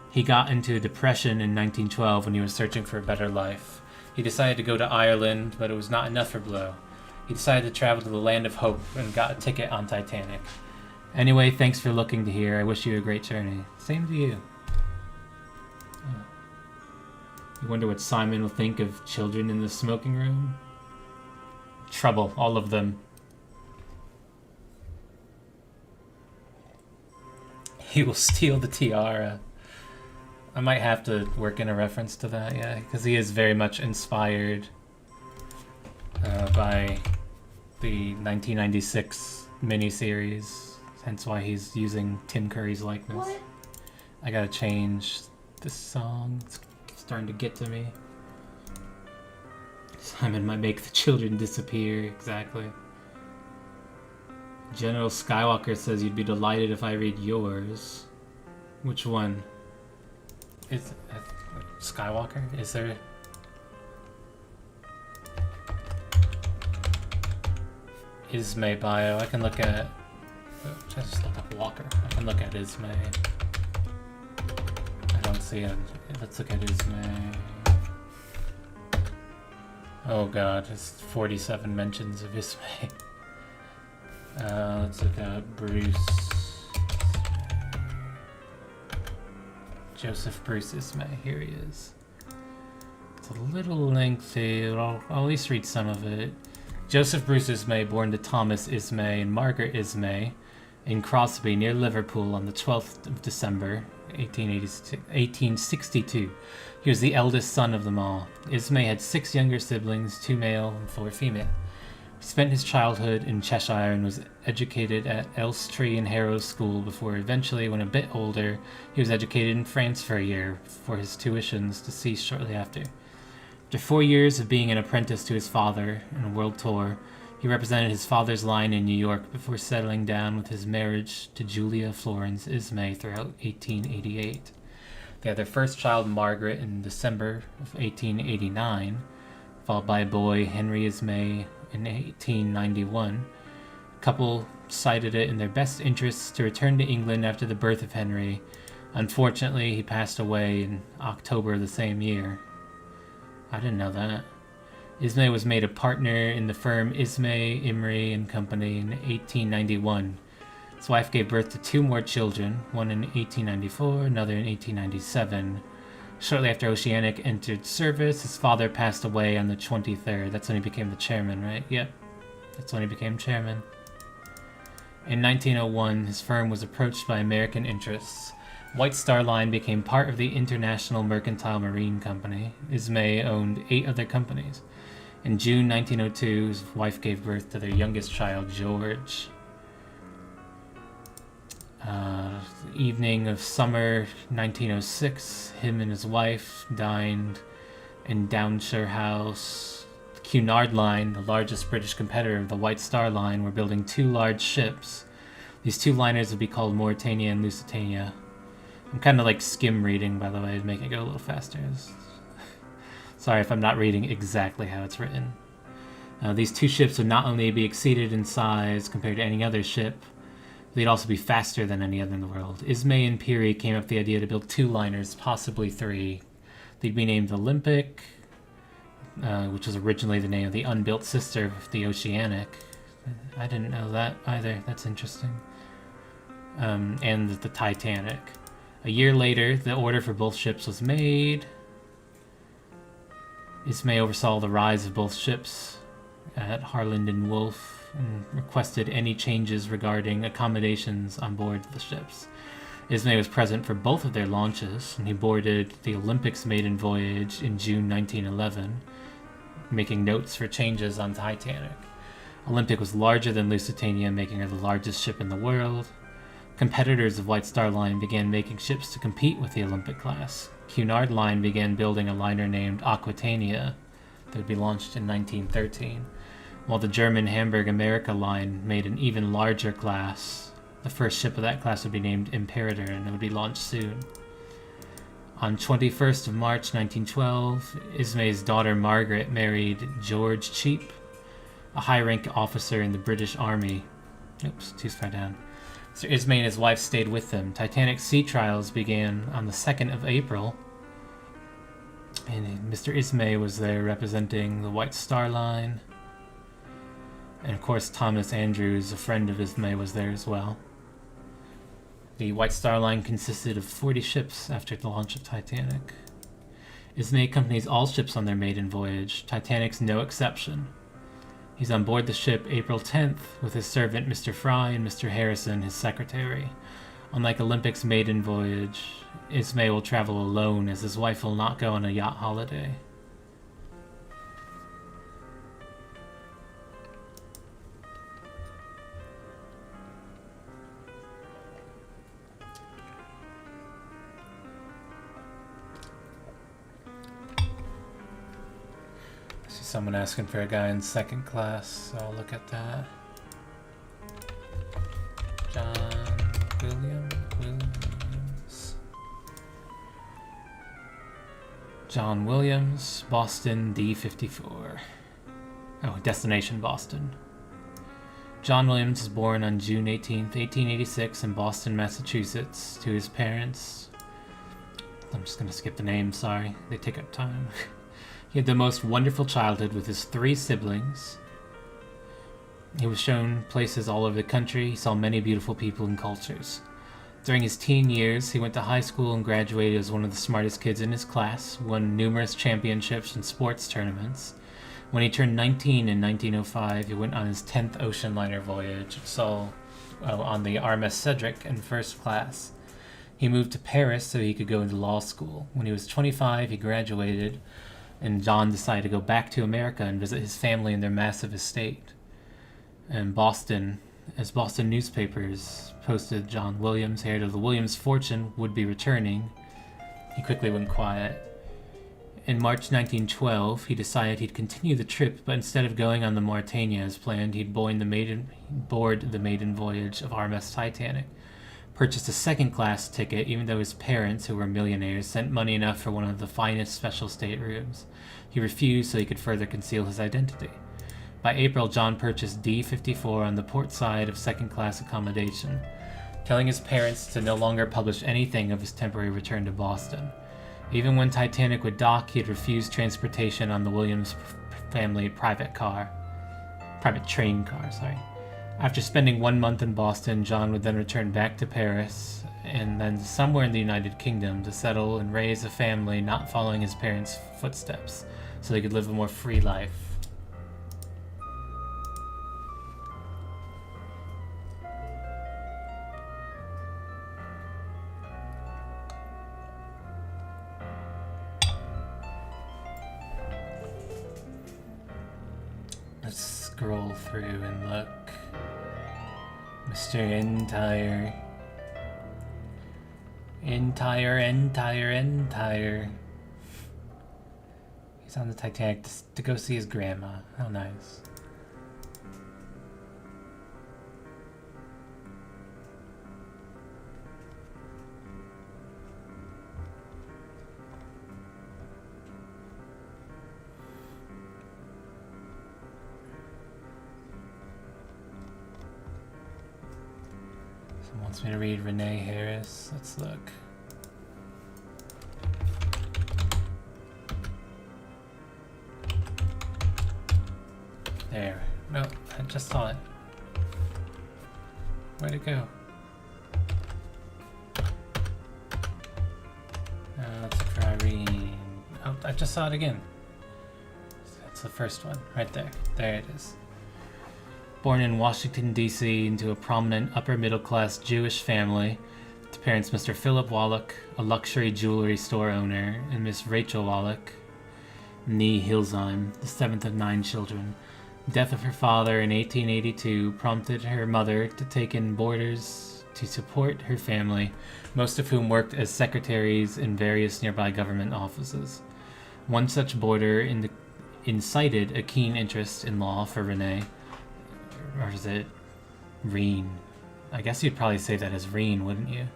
He got into a depression in 1912 when he was searching for a better life. He decided to go to Ireland, but it was not enough for Blow. He decided to travel to the land of hope and got a ticket on Titanic. Anyway, thanks for looking to here. I wish you a great journey. Same to you. You wonder what Simon will think of children in the smoking room? Trouble, all of them. He will steal the tiara. I might have to work in a reference to that, yeah, because he is very much inspired by the 1996 miniseries, hence why he's using Tim Curry's likeness. What? I gotta change this song. It's starting to get to me. Simon might make the children disappear, exactly. General Skywalker says you'd be delighted if I read yours. Which one? Is Skywalker? Is there... Ismay bio. I can look at... just look up Walker. I can look at Ismay. I don't see it. Let's look at Ismay. Oh god, there's 47 mentions of Ismay. Let's look at Bruce. Joseph Bruce Ismay. Here he is. It's a little lengthy, but I'll at least read some of it. Joseph Bruce Ismay, born to Thomas Ismay and Margaret Ismay in Crosby near Liverpool on the 12th of December, 1862. He was the eldest son of them all. Ismay had 6 younger siblings, 2 male and 4 female. He spent his childhood in Cheshire and was educated at Elstree and Harrow School before eventually, when a bit older, he was educated in France for a year before his tuitions to cease shortly after. After 4 years of being an apprentice to his father in a world tour, he represented his father's line in New York before settling down with his marriage to Julia Florence Ismay throughout 1888. They had their first child, Margaret, in December of 1889, followed by a boy, Henry Ismay, in 1891. The couple cited it in their best interests to return to England after the birth of Henry. Unfortunately, he passed away in October of the same year. I didn't know that. Ismay was made a partner in the firm Ismay, Imrie and Company in 1891. His wife gave birth to 2 more children, one in 1894, another in 1897. Shortly after Oceanic entered service, his father passed away on the 23rd. That's when he became the chairman, right? Yep. That's when he became chairman. In 1901, his firm was approached by American interests. White Star Line became part of the International Mercantile Marine Company. Ismay owned 8 other companies. In June 1902, his wife gave birth to their youngest child, George. The evening of summer 1906, him and his wife dined in Downshire House. The Cunard Line, the largest British competitor of the White Star Line, were building 2 large ships. These 2 liners would be called Mauretania and Lusitania. I'm kind of like skim reading, by the way, to make it go a little faster. Sorry if I'm not reading exactly how it's written. These 2 ships would not only be exceeded in size compared to any other ship, they'd also be faster than any other in the world. Ismay and Peary came up with the idea to build 2 liners, possibly 3. They'd be named Olympic, which was originally the name of the unbuilt sister of the Oceanic. I didn't know that either. That's interesting. And the Titanic. A year later, the order for both ships was made. Ismay oversaw the rise of both ships at Harland and Wolff and requested any changes regarding accommodations on board the ships. Ismay was present for both of their launches, and he boarded the Olympic's maiden voyage in June 1911, making notes for changes on Titanic. Olympic was larger than Lusitania, making her the largest ship in the world. Competitors of White Star Line began making ships to compete with the Olympic class. Cunard Line began building a liner named Aquitania that would be launched in 1913, while the German Hamburg America Line made an even larger class. The first ship of that class would be named Imperator, and it would be launched soon. On 21st of March 1912, Ismay's daughter Margaret married George Cheap, a high-rank officer in the British Army. Oops, too far down. Sir Ismay and his wife stayed with them. Titanic sea trials began on the 2nd of April, and Mr. Ismay was there representing the White Star Line. And of course, Thomas Andrews, a friend of Ismay, was there as well. The White Star Line consisted of 40 ships after the launch of Titanic. Ismay accompanies all ships on their maiden voyage. Titanic's no exception. He's on board the ship April 10th with his servant Mr. Fry and Mr. Harrison, his secretary. Unlike Olympic's maiden voyage, Ismay will travel alone as his wife will not go on a yacht holiday. Someone asking for a guy in 2nd class, so I'll look at that. John Williams, Boston D54. Oh, destination Boston. John Williams was born on June 18th, 1886 in Boston, Massachusetts, to his parents. I'm just going to skip the names, sorry. They take up time. He had the most wonderful childhood with his 3 siblings. He was shown places all over the country. He saw many beautiful people and cultures. During his teen years, he went to high school and graduated as one of the smartest kids in his class, won numerous championships and sports tournaments. When he turned 19 in 1905, he went on his 10th ocean liner voyage, on the RMS Cedric in 1st class. He moved to Paris so he could go into law school. When he was 25, he graduated, and John decided to go back to America and visit his family in their massive estate. And Boston newspapers posted John Williams, heir to the Williams fortune, would be returning. He quickly went quiet. In March 1912, he decided he'd continue the trip, but instead of going on the Mauretania as planned, he'd board the maiden voyage of RMS Titanic. Purchased a 2nd class ticket, even though his parents, who were millionaires, sent money enough for one of the finest special staterooms. He refused so he could further conceal his identity. By April, John purchased D54 on the port side of 2nd class accommodation, telling his parents to no longer publish anything of his temporary return to Boston. Even when Titanic would dock, he had refused transportation on the Williams family private train car. After spending 1 month in Boston, John would then return back to Paris and then somewhere in the United Kingdom to settle and raise a family not following his parents' footsteps, so they could live a more free life. scroll through and look. Mr. Entire. He's on the Titanic to go see his grandma. How nice. Someone wants me to read Renee Harris. Let's look. There. No, I just saw it. Where'd it go? Let's try reading. Oh, I just saw it again. That's the first one, right there. There it is. Born in Washington, D.C. into a prominent upper-middle-class Jewish family, to parents Mr. Philip Wallach, a luxury jewelry store owner, and Miss Rachel Wallach, née Hilsheim, the seventh of 9 children. Death of her father in 1882 prompted her mother to take in boarders to support her family, most of whom worked as secretaries in various nearby government offices. One such boarder incited a keen interest in law for Renee. Or is it Reen? I guess you'd probably say that as Reen, wouldn't you?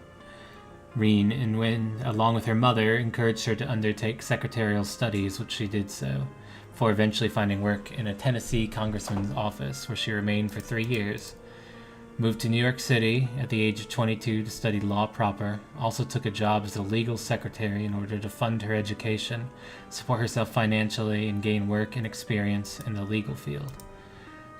Reen, and when, along with her mother, encouraged her to undertake secretarial studies, which she did so, before eventually finding work in a Tennessee congressman's office, where she remained for 3 years. Moved to New York City at the age of 22 to study law proper, also took a job as a legal secretary in order to fund her education, support herself financially, and gain work and experience in the legal field.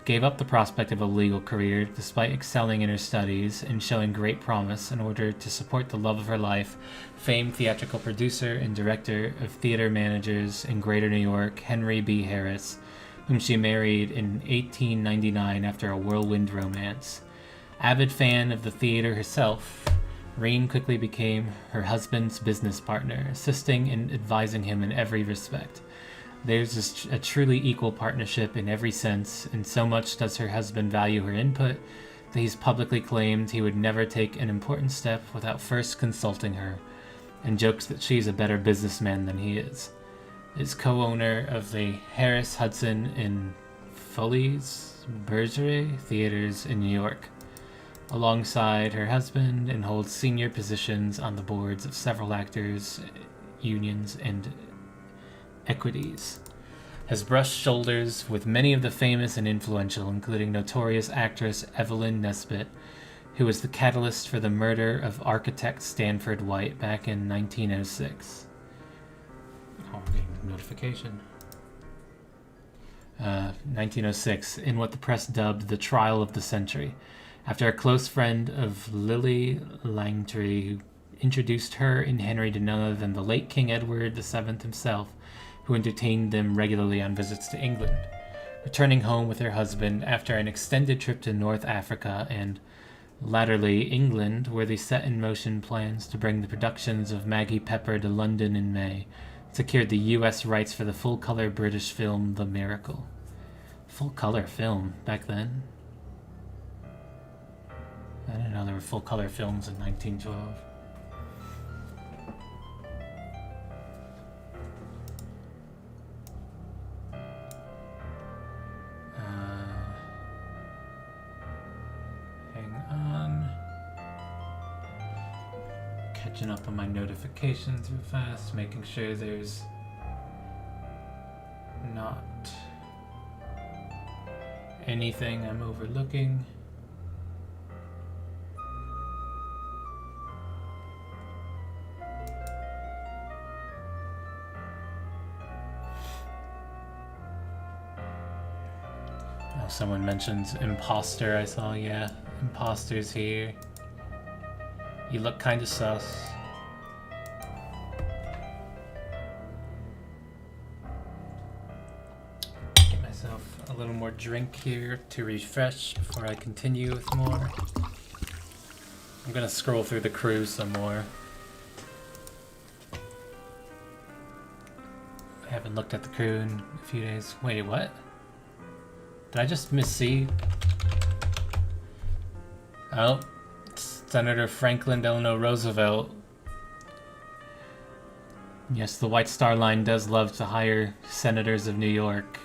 Gave up the prospect of a legal career despite excelling in her studies and showing great promise in order to support the love of her life, famed theatrical producer and director of theater managers in Greater New York, Henry B. Harris, whom she married in 1899 after a whirlwind romance. Avid fan of the theater herself, Reen quickly became her husband's business partner, assisting and advising him in every respect. There's a truly equal partnership in every sense, and so much does her husband value her input that he's publicly claimed he would never take an important step without first consulting her, and jokes that she's a better businessman than he is. Is co-owner of the Harris, Hudson, and Foley's Bergeret theaters in New York, alongside her husband, and holds senior positions on the boards of several actors, unions, and equities. Has brushed shoulders with many of the famous and influential, including notorious actress Evelyn Nesbit, who was the catalyst for the murder of architect Stanford White back in 1906. Oh, I'm getting a notification. 1906, in what the press dubbed the trial of the century, after a close friend of Lily Langtry, who introduced her and Henry to none other than the late King Edward VII himself, who entertained them regularly on visits to England. Returning home with her husband after an extended trip to North Africa and, latterly, England, where they set in motion plans to bring the productions of Maggie Pepper to London in May, secured the U.S. rights for the full-color British film The Miracle. Full-color film back then? I didn't know there were full-color films in 1912. Catching up on my notifications real fast, making sure there's not anything I'm overlooking. Oh, someone mentions imposter, I saw, yeah. Imposter's here. You look kind of sus. Get myself a little more drink here to refresh before I continue with more. I'm gonna scroll through the crew some more. I haven't looked at the crew in a few days. Wait, what? Did I just missee? Oh, Senator Franklin Delano Roosevelt. Yes, the White Star Line does love to hire senators of New York.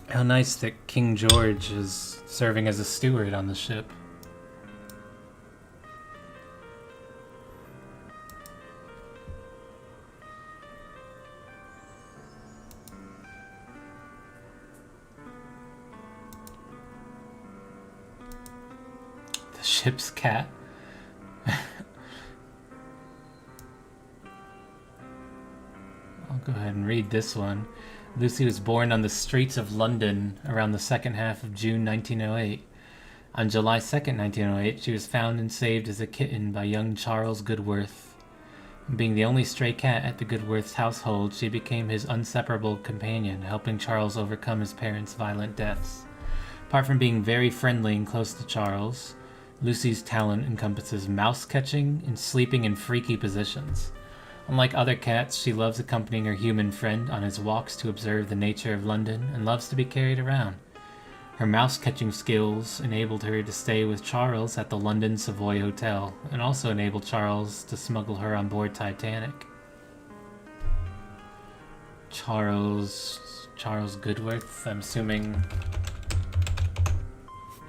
How nice that King George is serving as a steward on the ship. The ship's cat. I'll go ahead and read this one. Lucy was born on the streets of London around the second half of June 1908. On July 2nd, 1908, she was found and saved as a kitten by young Charles Goodworth. Being the only stray cat at the Goodworth's household, she became his inseparable companion, helping Charles overcome his parents' violent deaths. Apart from being very friendly and close to Charles, Lucy's talent encompasses mouse catching and sleeping in freaky positions. Unlike other cats, she loves accompanying her human friend on his walks to observe the nature of London and loves to be carried around. Her mouse-catching skills enabled her to stay with Charles at the London Savoy Hotel and also enabled Charles to smuggle her on board Titanic. Charles Goodworth, I'm assuming.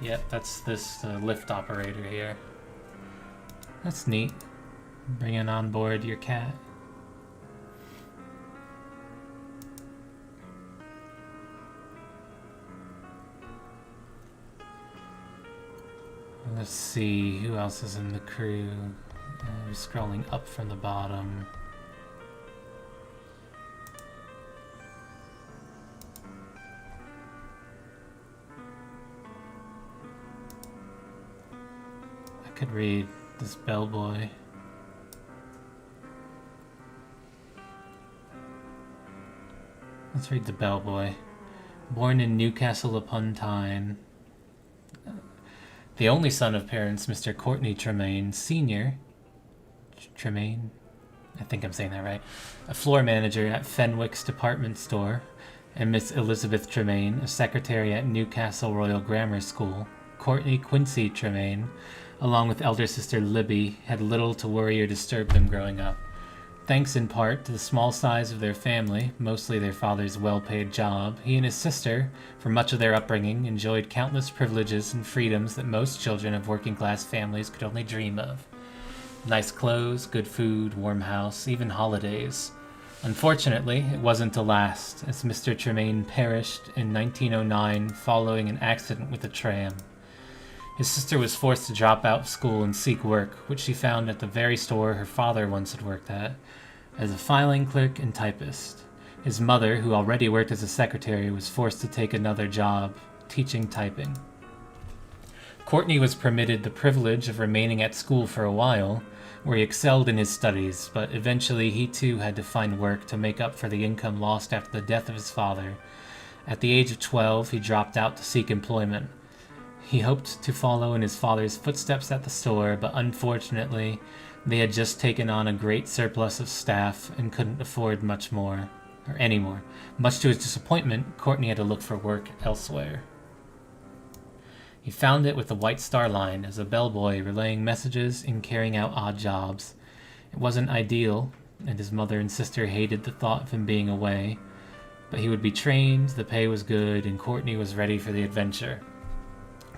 Yep, that's this lift operator here. That's neat. Bringing on board your cat. Let's see, who else is in the crew? We're scrolling up from the bottom. I could read this bellboy. Let's read the bellboy. Born in Newcastle upon Tyne, the only son of parents Mr. Courtney Tremaine Sr. Tremaine? I think I'm saying that right. A floor manager at Fenwick's department store, and Miss Elizabeth Tremaine, a secretary at Newcastle Royal Grammar School. Courtney Quincy Tremaine, along with elder sister Libby, had little to worry or disturb them growing up. Thanks in part to the small size of their family, mostly their father's well-paid job, he and his sister, for much of their upbringing, enjoyed countless privileges and freedoms that most children of working-class families could only dream of. Nice clothes, good food, warm house, even holidays. Unfortunately, it wasn't to last, as Mr. Tremaine perished in 1909 following an accident with a tram. His sister was forced to drop out of school and seek work, which she found at the very store her father once had worked at, as a filing clerk and typist. His mother, who already worked as a secretary, was forced to take another job, teaching typing. Courtney was permitted the privilege of remaining at school for a while, where he excelled in his studies, but eventually he too had to find work to make up for the income lost after the death of his father. At the age of 12, he dropped out to seek employment. He hoped to follow in his father's footsteps at the store, but unfortunately, they had just taken on a great surplus of staff and couldn't afford much more, or any more. Much to his disappointment, Courtney had to look for work elsewhere. He found it with the White Star Line as a bellboy relaying messages and carrying out odd jobs. It wasn't ideal, and his mother and sister hated the thought of him being away, but he would be trained, the pay was good, and Courtney was ready for the adventure.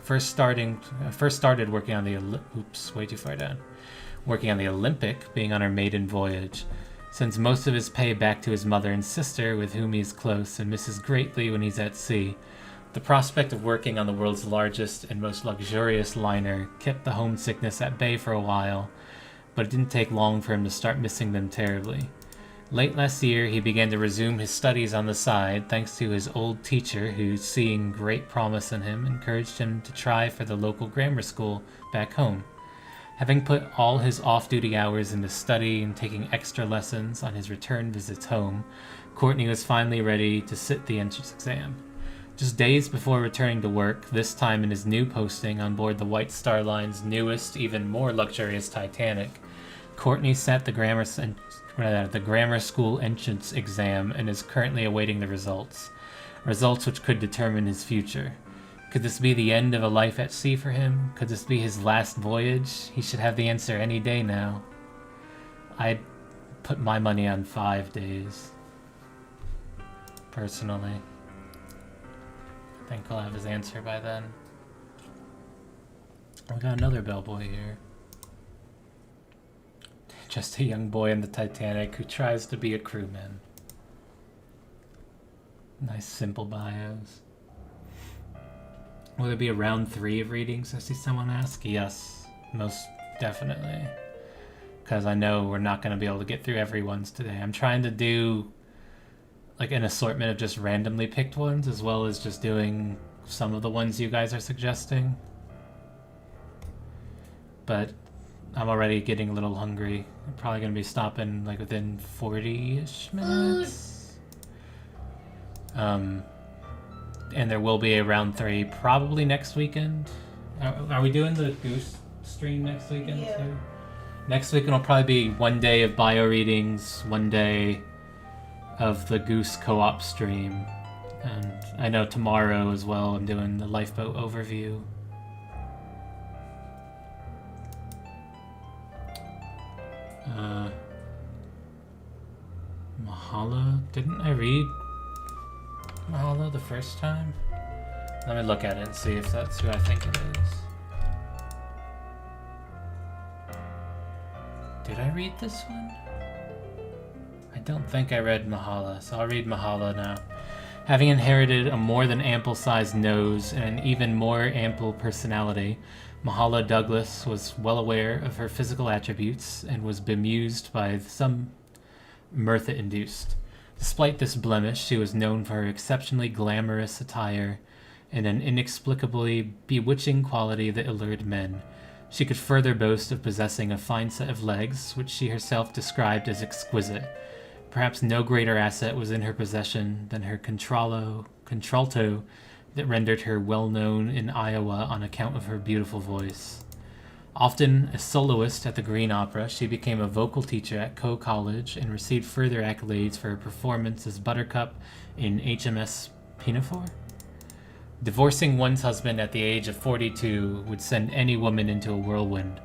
First started working on the working on the Olympic, being on her maiden voyage. Sends most of his pay back to his mother and sister, with whom he is close and misses greatly when he's at sea. The prospect of working on the world's largest and most luxurious liner kept the homesickness at bay for a while, but it didn't take long for him to start missing them terribly. Late last year, he began to resume his studies on the side, thanks to his old teacher, who, seeing great promise in him, encouraged him to try for the local grammar school back home. Having put all his off-duty hours into study and taking extra lessons on his return visits home, Courtney was finally ready to sit the entrance exam. Just days before returning to work, this time in his new posting on board the White Star Line's newest, even more luxurious Titanic, Courtney sat the grammar school entrance exam and is currently awaiting the results which could determine his future. Could this be the end of a life at sea for him? Could this be his last voyage? He should have the answer any day now. I'd put my money on 5 days. Personally. I think I'll have his answer by then. We got another bellboy here. Just a young boy in the Titanic who tries to be a crewman. Nice simple bios. Will there be a round 3 of readings? I see someone ask. Yes, most definitely. Because I know we're not going to be able to get through everyone's today. I'm trying to do like an assortment of just randomly picked ones, as well as just doing some of the ones you guys are suggesting. But I'm already getting a little hungry. I'm probably going to be stopping like within 40-ish minutes. And there will be a round 3 probably next weekend. Are we doing the Goose stream next weekend too? Next weekend will probably be 1 day of bio readings, 1 day of the Goose co-op stream. And I know tomorrow as well I'm doing the lifeboat overview. Mahala? Didn't I read Mahala the first time? Let me look at it and see if that's who I think it is. Did I read this one? I don't think I read Mahala, so I'll read Mahala now. Having inherited a more than ample-sized nose and an even more ample personality, Mahala Douglas was well aware of her physical attributes and was bemused by some mirth it induced. Despite this blemish, she was known for her exceptionally glamorous attire and an inexplicably bewitching quality that allured men. She could further boast of possessing a fine set of legs, which she herself described as exquisite. Perhaps no greater asset was in her possession than her contralto that rendered her well known in Iowa on account of her beautiful voice. Often a soloist at the Green Opera, she became a vocal teacher at Coe College and received further accolades for her performance as Buttercup in HMS Pinafore. Divorcing one's husband at the age of 42 would send any woman into a whirlwind.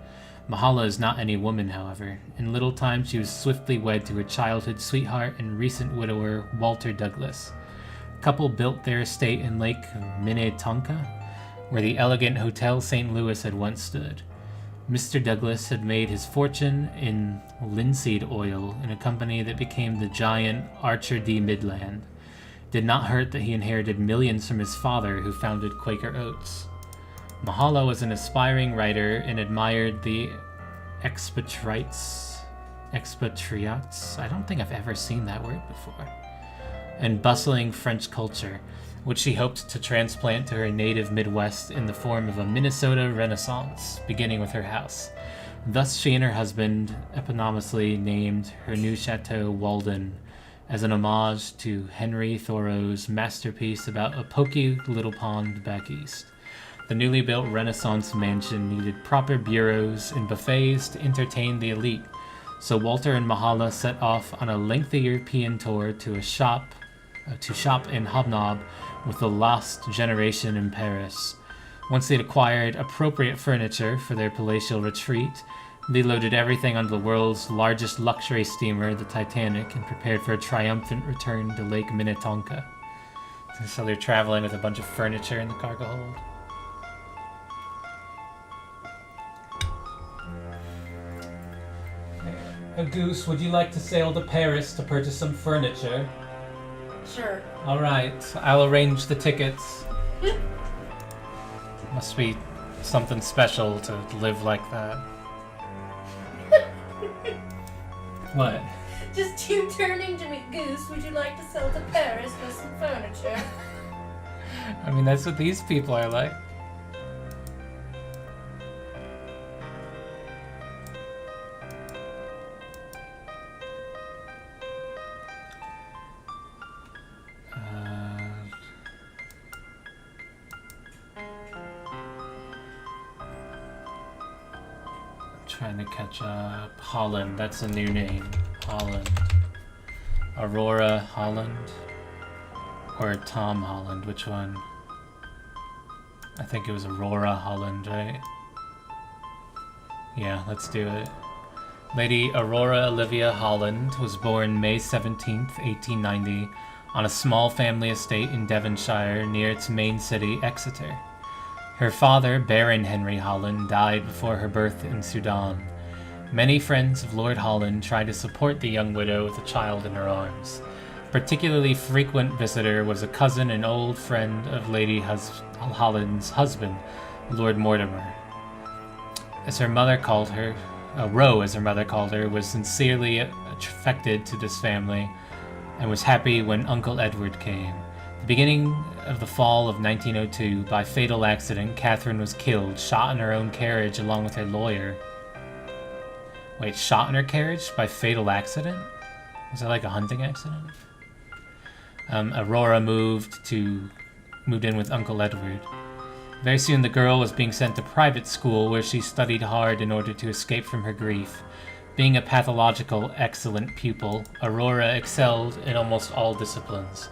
Mahala is not any woman, however. In little time she was swiftly wed to her childhood sweetheart and recent widower, Walter Douglas. The couple built their estate in Lake Minnetonka, where the elegant Hotel St. Louis had once stood. Mr. Douglas had made his fortune in linseed oil in a company that became the giant Archer D. Midland. It did not hurt that he inherited millions from his father, who founded Quaker Oats. Mahala was an aspiring writer and admired the expatriates, I don't think I've ever seen that word before, and bustling French culture, which she hoped to transplant to her native Midwest in the form of a Minnesota Renaissance, beginning with her house. Thus she and her husband eponymously named her new chateau Walden, as an homage to Henry Thoreau's masterpiece about a poky little pond back east. The newly built Renaissance mansion needed proper bureaus and buffets to entertain the elite, so Walter and Mahala set off on a lengthy European tour to shop and hobnob with the lost generation in Paris. Once they'd acquired appropriate furniture for their palatial retreat, they loaded everything onto the world's largest luxury steamer, the Titanic, and prepared for a triumphant return to Lake Minnetonka. So they're traveling with a bunch of furniture in the cargo hold. Goose, would you like to sail to Paris to purchase some furniture? Sure. Alright, I'll arrange the tickets. Must be something special to live like that. What? Just you turning to me, Goose, would you like to sell to Paris for some furniture? I mean, that's what these people are like. Trying to catch up. Holland, that's a new name. Holland. Aurora Holland? Or Tom Holland, which one? I think it was Aurora Holland, right? Yeah, let's do it. Lady Aurora Olivia Holland was born May 17th, 1890, on a small family estate in Devonshire near its main city, Exeter. Her father, Baron Henry Holland, died before her birth in Sudan. Many friends of Lord Holland tried to support the young widow with a child in her arms. A particularly frequent visitor was a cousin and old friend of Lady Holland's husband, Lord Mortimer. As her mother called her, Roe, as her mother called her, was sincerely affected to this family and was happy when Uncle Edward came. The beginning of the fall of 1902, by fatal accident, Catherine was killed, shot in her own carriage along with her lawyer. Wait, shot in her carriage by fatal accident? Was that like a hunting accident? Aurora moved in with Uncle Edward. Very soon the girl was being sent to private school where she studied hard in order to escape from her grief. Being a pathological excellent pupil, Aurora excelled in almost all disciplines.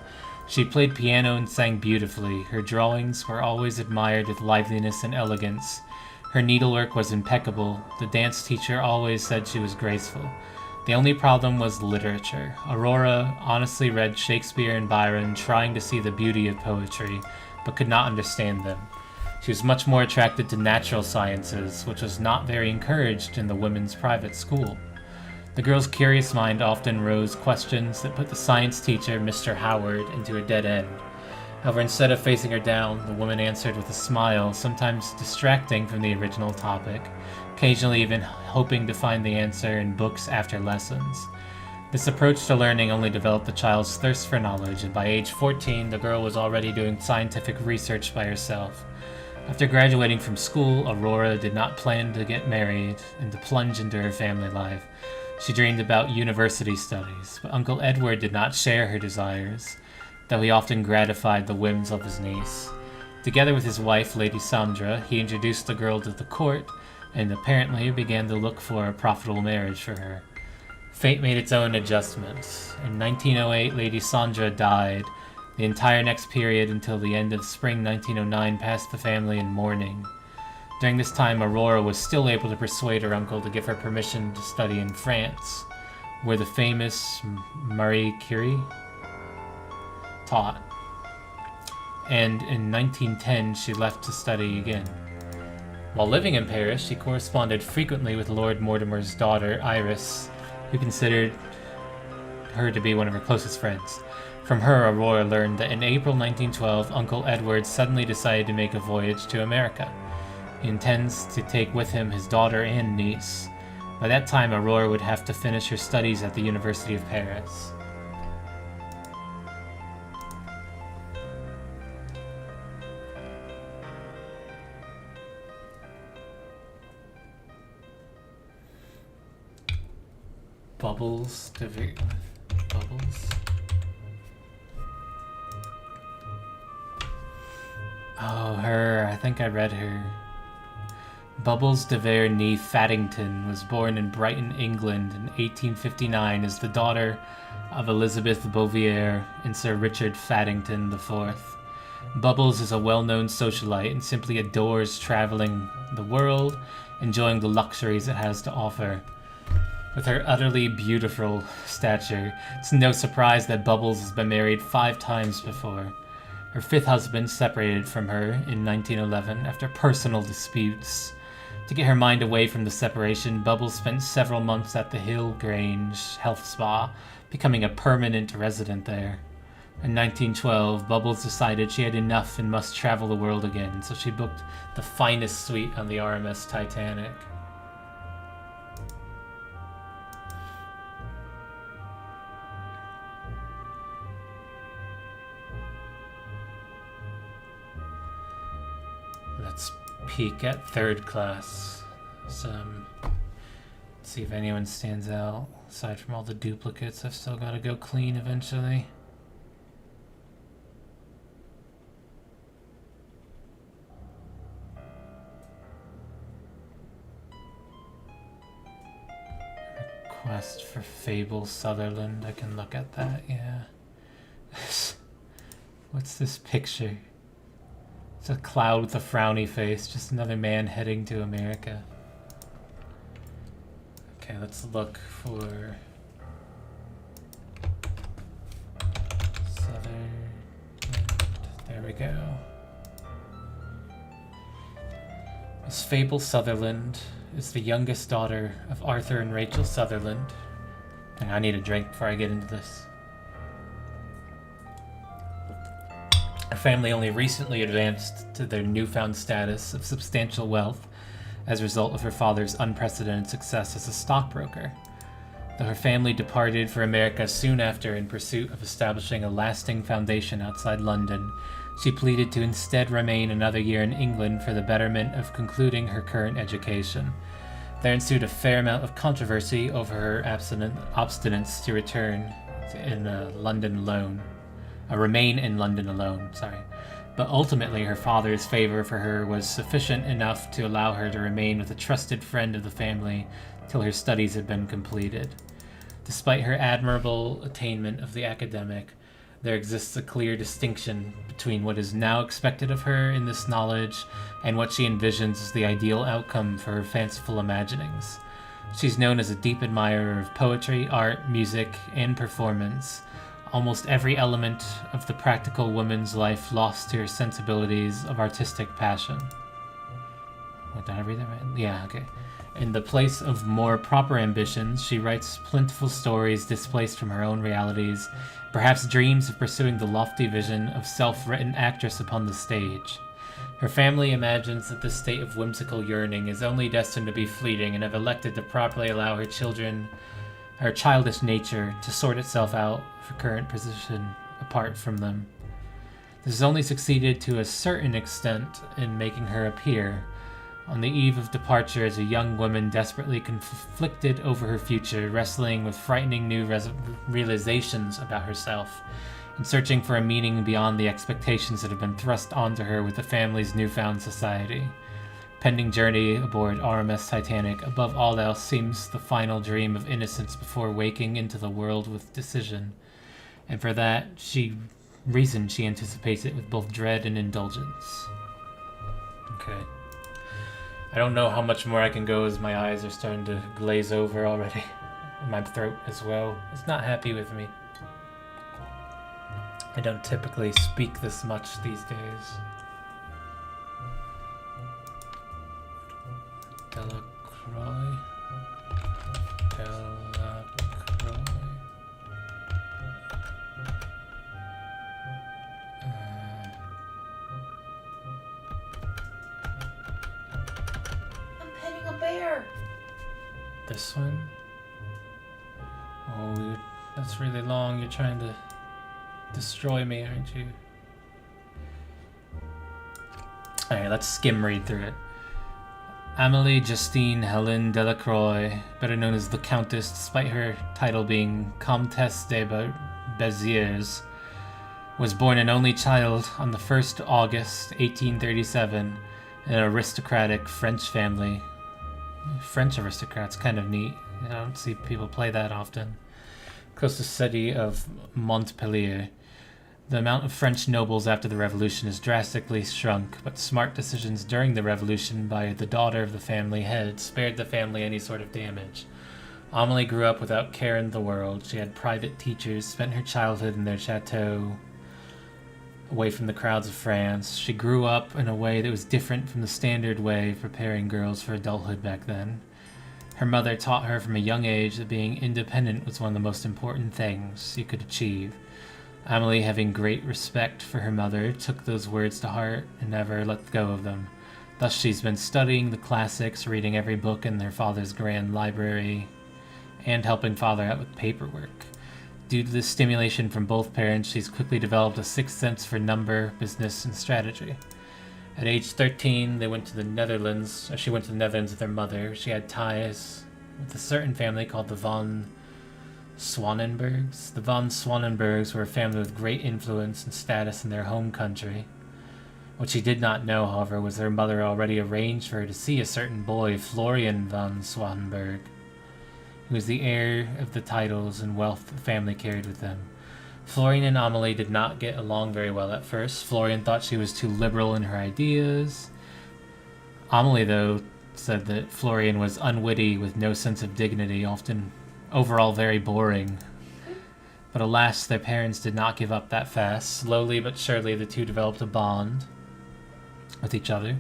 She played piano and sang beautifully. Her drawings were always admired with liveliness and elegance. Her needlework was impeccable. The dance teacher always said she was graceful. The only problem was literature. Aurora honestly read Shakespeare and Byron, trying to see the beauty of poetry, but could not understand them. She was much more attracted to natural sciences, which was not very encouraged in the women's private school. The girl's curious mind often rose questions that put the science teacher, Mr. Howard, into a dead end. However, instead of facing her down, the woman answered with a smile, sometimes distracting from the original topic, occasionally even hoping to find the answer in books after lessons. This approach to learning only developed the child's thirst for knowledge, and by age 14, the girl was already doing scientific research by herself. After graduating from school, Aurora did not plan to get married and to plunge into her family life. She dreamed about university studies, but Uncle Edward did not share her desires, though he often gratified the whims of his niece. Together with his wife, Lady Sandra, he introduced the girl to the court, and apparently began to look for a profitable marriage for her. Fate made its own adjustments. In 1908, Lady Sandra died. The entire next period until the end of spring 1909 passed the family in mourning. During this time, Aurora was still able to persuade her uncle to give her permission to study in France, where the famous Marie Curie taught. And in 1910, she left to study again. While living in Paris, she corresponded frequently with Lord Mortimer's daughter, Iris, who considered her to be one of her closest friends. From her, Aurora learned that in April 1912, Uncle Edward suddenly decided to make a voyage to America. He intends to take with him his daughter and niece. By that time, Aurora would have to finish her studies at the University of Paris. Bubbles? Bubbles? Oh, her. I think I read her. Bubbles de Vere Faddington was born in Brighton, England in 1859 as the daughter of Elizabeth Bouvier and Sir Richard Faddington IV. Bubbles is a well-known socialite and simply adores traveling the world, enjoying the luxuries it has to offer. With her utterly beautiful stature, it's no surprise that Bubbles has been married 5 times before. Her 5th husband separated from her in 1911 after personal disputes. To get her mind away from the separation, Bubbles spent several months at the Hill Grange Health Spa, becoming a permanent resident there. In 1912, Bubbles decided she had enough and must travel the world again, so she booked the finest suite on the RMS Titanic. peek at third class. See if anyone stands out. Aside from all the duplicates, I've still got to go clean eventually. Request for Fable Sutherland. I can look at that, yeah. What's this picture? It's a cloud with a frowny face, just another man heading to America. Okay, let's look for Sutherland. There we go. Miss Fable Sutherland is the youngest daughter of Arthur and Rachel Sutherland. And I need a drink before I get into this. Her family only recently advanced to their newfound status of substantial wealth as a result of her father's unprecedented success as a stockbroker. Though her family departed for America soon after in pursuit of establishing a lasting foundation outside London, she pleaded to instead remain another year in England for the betterment of concluding her current education. There ensued a fair amount of controversy over her obstinance to remain in London alone. But ultimately her father's favor for her was sufficient enough to allow her to remain with a trusted friend of the family till her studies had been completed. Despite her admirable attainment of the academic, there exists a clear distinction between what is now expected of her in this knowledge and what she envisions as the ideal outcome for her fanciful imaginings. She's known as a deep admirer of poetry, art, music, and performance, almost every element of the practical woman's life lost to her sensibilities of artistic passion. What, did I read that right? Yeah, okay. In the place of more proper ambitions, she writes plentiful stories displaced from her own realities, perhaps dreams of pursuing the lofty vision of self-written actress upon the stage. Her family imagines that this state of whimsical yearning is only destined to be fleeting and have elected to properly allow her childish nature to sort itself out for current position apart from them. This has only succeeded to a certain extent in making her appear, on the eve of departure, as a young woman desperately conflicted over her future, wrestling with frightening new realizations about herself, and searching for a meaning beyond the expectations that have been thrust onto her with the family's newfound society. Pending journey aboard RMS Titanic, above all else, seems the final dream of innocence before waking into the world with decision, and for that reason she anticipates it with both dread and indulgence. Okay. I don't know how much more I can go as my eyes are starting to glaze over already. My throat as well. It's not happy with me. I don't typically speak this much these days. Delacroix. This one? Oh, that's really long. You're trying to destroy me, aren't you? Alright, let's skim read through it. Amélie Justine Hélène Delacroix, better known as the Countess, despite her title being Comtesse de Béziers, was born an only child on the 1st August 1837 in an aristocratic French family. French aristocrats, kind of neat. I don't see people play that often. Close to the city of Montpellier. The amount of French nobles after the revolution has drastically shrunk, but smart decisions during the revolution by the daughter of the family had spared the family any sort of damage. Amélie grew up without care in the world. She had private teachers, spent her childhood in their chateau, away from the crowds of France. She grew up in a way that was different from the standard way of preparing girls for adulthood back then. Her mother taught her from a young age that being independent was one of the most important things you could achieve. Amélie, having great respect for her mother, took those words to heart and never let go of them. Thus she's been studying the classics, reading every book in their father's grand library, and helping father out with paperwork. Due to this stimulation from both parents, she's quickly developed a sixth sense for number, business, and strategy. At age 13, they went to the Netherlands, or she went to the Netherlands with her mother. She had ties with a certain family called the von Swanenbergs. The von Swanenbergs were a family with great influence and status in their home country. What she did not know, however, was her mother already arranged for her to see a certain boy, Florian von Swanenberg, who was the heir of the titles and wealth the family carried with them. Florian and Amelie did not get along very well at first. Florian thought she was too liberal in her ideas. Amelie, though, said that Florian was unwitty with no sense of dignity, often overall very boring. But alas, their parents did not give up that fast. Slowly but surely, the two developed a bond with each other,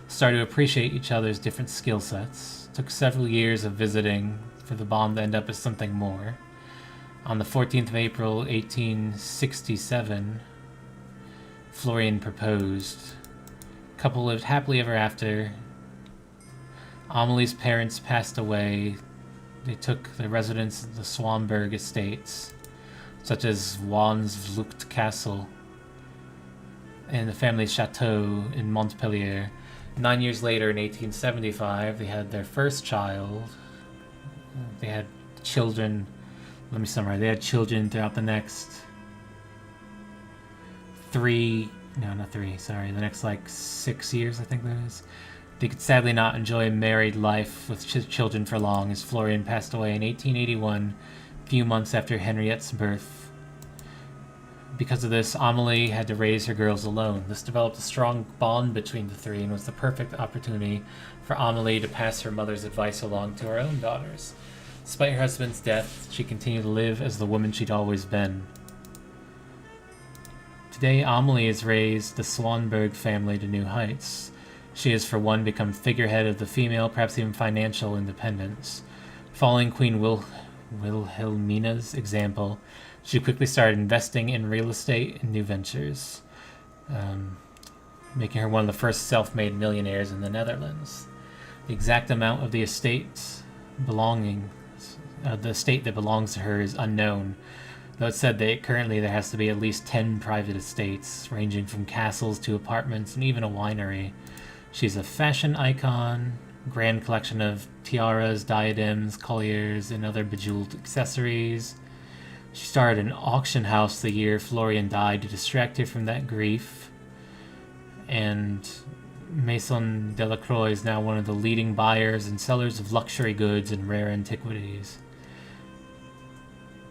started to appreciate each other's different skill sets. It took several years of visiting for the bond to end up as something more. On the 14th of April, 1867, Florian proposed. The couple lived happily ever after. Amelie's parents passed away. They took their residence at the Swanberg estates, such as Wansvlucht Castle and the family's chateau in Montpellier. 9 years later, in 1875, they had their first child. They had children. Let me summarize. They had children throughout the next the next 6 years, I think that is. They could sadly not enjoy a married life with children for long, as Florian passed away in 1881, a few months after Henriette's birth. Because of this, Amelie had to raise her girls alone. This developed a strong bond between the three and was the perfect opportunity for Amelie to pass her mother's advice along to her own daughters. Despite her husband's death, she continued to live as the woman she'd always been. Today, Amelie has raised the Swanberg family to new heights. She has, for one, become figurehead of the female, perhaps even financial independence. Following Queen Wilhelmina's example, she quickly started investing in real estate and new ventures, making her one of the first self-made millionaires in the Netherlands. The exact amount of the estate that belongs to her is unknown, though it's said that currently there has to be at least 10 private estates, ranging from castles to apartments and even a winery. She's a fashion icon, grand collection of tiaras, diadems, colliers, and other bejeweled accessories. She started an auction house the year Florian died to distract her from that grief, and Maison Delacroix is now one of the leading buyers and sellers of luxury goods and rare antiquities.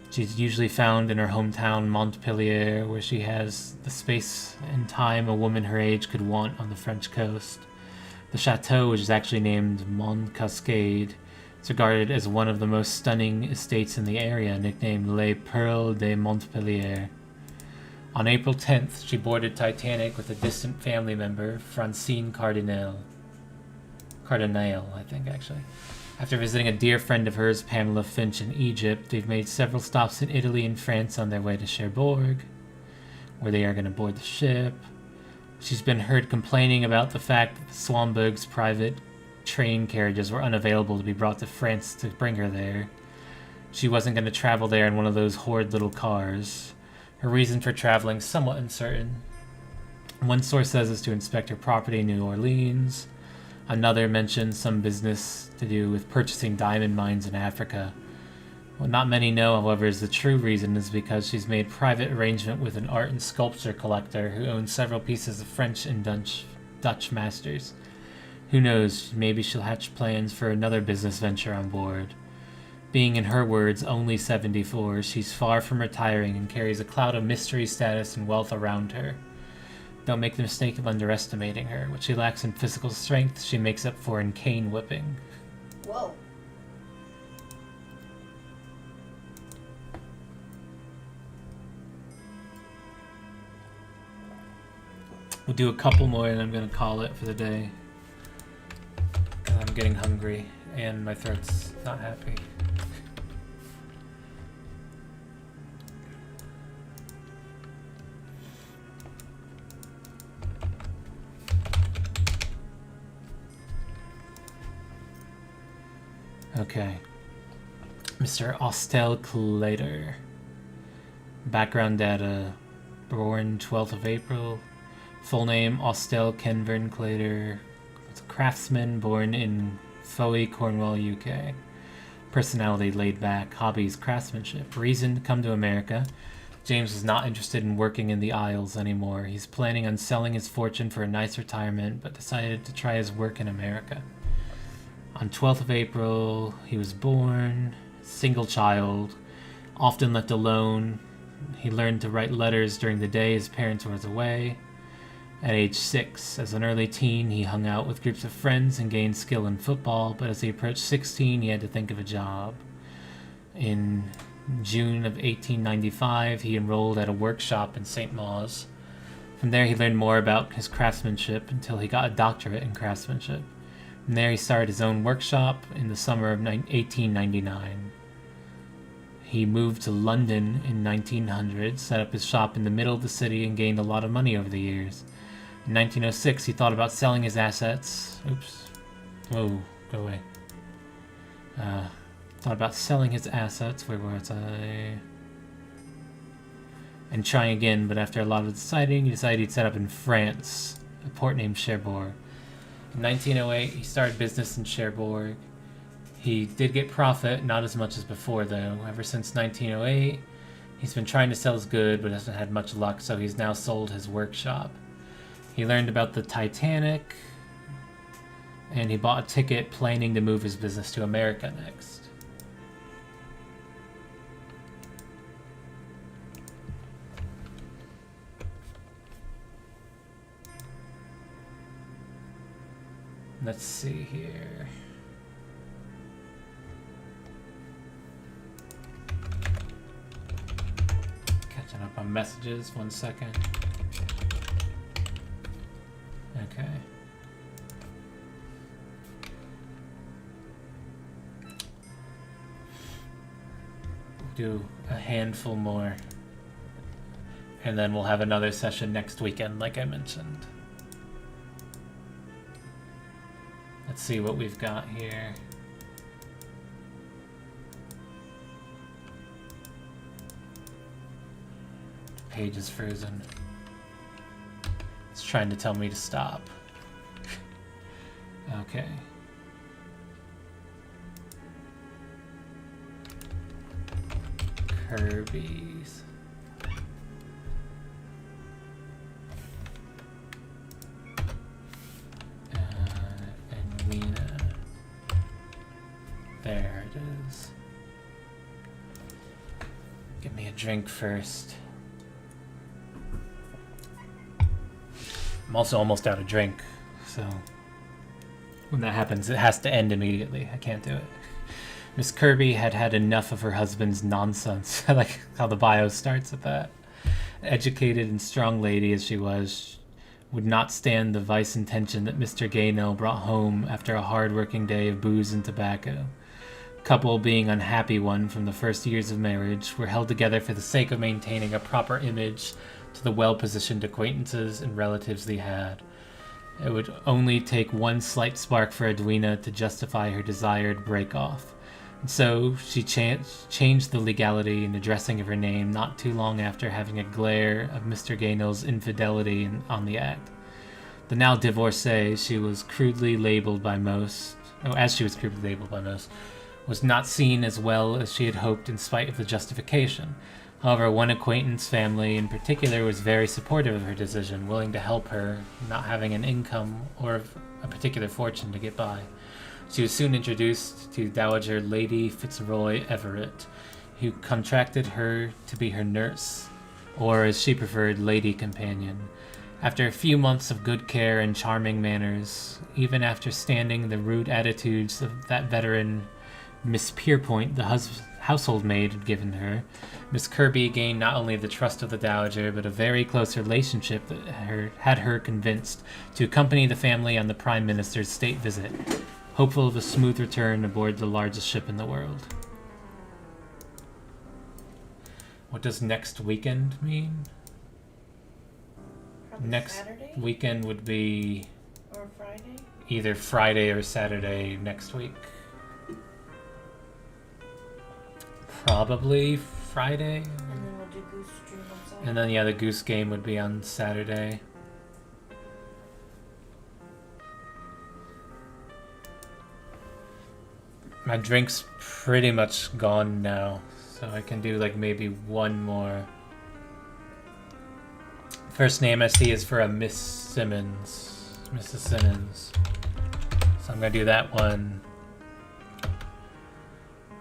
She's usually found in her hometown Montpellier, where she has the space and time a woman her age could want on the French coast. The chateau, which is actually named Montcascade, is regarded as one of the most stunning estates in the area, nicknamed Les Perles de Montpellier. On April 10th, she boarded Titanic with a distant family member, Francine Cardinal, I think, actually. After visiting a dear friend of hers, Pamela Finch, in Egypt, they've made several stops in Italy and France on their way to Cherbourg, where they are going to board the ship. She's been heard complaining about the fact that the Swanberg's private train carriages were unavailable to be brought to France to bring her there. She wasn't going to travel there in one of those horrid little cars. Her reason for traveling is somewhat uncertain. One source says it's to inspect her property in New Orleans. Another mentions some business to do with purchasing diamond mines in Africa. What not many know, however, is the true reason is because she's made private arrangement with an art and sculpture collector who owns several pieces of French and Dutch masters. Who knows, maybe she'll hatch plans for another business venture on board. Being, in her words, only 74, she's far from retiring and carries a cloud of mystery, status, and wealth around her. Don't make the mistake of underestimating her. What she lacks in physical strength, she makes up for in cane whipping. Whoa. We'll do a couple more and I'm going to call it for the day. 'Cause I'm getting hungry and my throat's not happy. Okay. Mr. Ostel Clater. Background data. Born 12th of April. Full name, Austell Kenvern Clater. Was a craftsman born in Fowey, Cornwall, UK. Personality laid back, hobbies craftsmanship. Reason to come to America. James was not interested in working in the Isles anymore. He's planning on selling his fortune for a nice retirement, but decided to try his work in America. On 12th of April, he was born, single child, often left alone. He learned to write letters during the day his parents were away. At age 6, as an early teen, he hung out with groups of friends and gained skill in football, but as he approached 16, he had to think of a job. In June of 1895, he enrolled at a workshop in St. Mawes. From there, he learned more about his craftsmanship until he got a doctorate in craftsmanship. From there, he started his own workshop in the summer of 1899. He moved to London in 1900, set up his shop in the middle of the city, and gained a lot of money over the years. In 1906, he thought about selling his assets. Oops. Whoa, go away. Thought about selling his assets. Where was I? And trying again, but after a lot of deciding, he decided he'd set up in France, a port named Cherbourg. In 1908, he started business in Cherbourg. He did get profit, not as much as before though. Ever since 1908, he's been trying to sell his good, but hasn't had much luck, so he's now sold his workshop. He learned about the Titanic, and he bought a ticket planning to move his business to America next. Let's see here. Catching up on messages, 1 second. Okay. Do a handful more. And then we'll have another session next weekend, like I mentioned. Let's see what we've got here. The page is frozen. It's trying to tell me to stop. Okay. Kirby's. And Lena. There it is. Give me a drink first. I'm also almost out of drink, so when that happens, it has to end immediately. I can't do it. Miss Kirby had had enough of her husband's nonsense. I like how the bio starts with that. Educated and strong lady as she was, would not stand the vice and tension that Mr. Gaynell brought home after a hard-working day of booze and tobacco. Couple, being unhappy one from the first years of marriage, were held together for the sake of maintaining a proper image to the well-positioned acquaintances and relatives they had. It would only take one slight spark for Edwina to justify her desired break-off. And so she changed the legality and addressing of her name not too long after having a glare of Mr. Gaynell's infidelity on the act. The now divorcee, as she was crudely labeled by most, was not seen as well as she had hoped in spite of the justification. However, one acquaintance family in particular was very supportive of her decision, willing to help her, not having an income or a particular fortune to get by. She was soon introduced to Dowager Lady Fitzroy Everett, who contracted her to be her nurse, or as she preferred, lady companion. After a few months of good care and charming manners, even after standing the rude attitudes of that veteran Miss Pierpoint, the household maid, had given her, Miss Kirby gained not only the trust of the Dowager, but a very close relationship that had her convinced to accompany the family on the Prime Minister's state visit, hopeful of a smooth return aboard the largest ship in the world. What does next weekend mean? Probably Next Saturday weekend would be or Friday. either Friday or Saturday next week. Probably Friday. And then we'll do Goose Stream on Saturday. And then, yeah, the Goose game would be on Saturday. My drink's pretty much gone now, so I can do like maybe one more. First name I see is for a Miss Simmons. Mrs. Simmons. So I'm gonna do that one.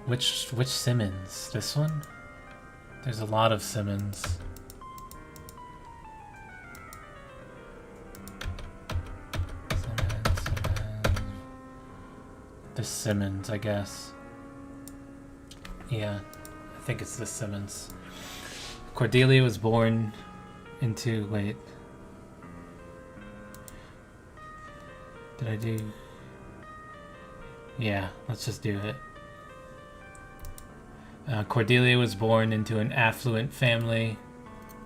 Which Simmons? This one? There's a lot of Simmons. Simmons. This Simmons, I guess. Yeah, I think it's this Simmons. Cordelia was born into... Wait. Did I do... Yeah, let's just do it. Cordelia was born into an affluent family.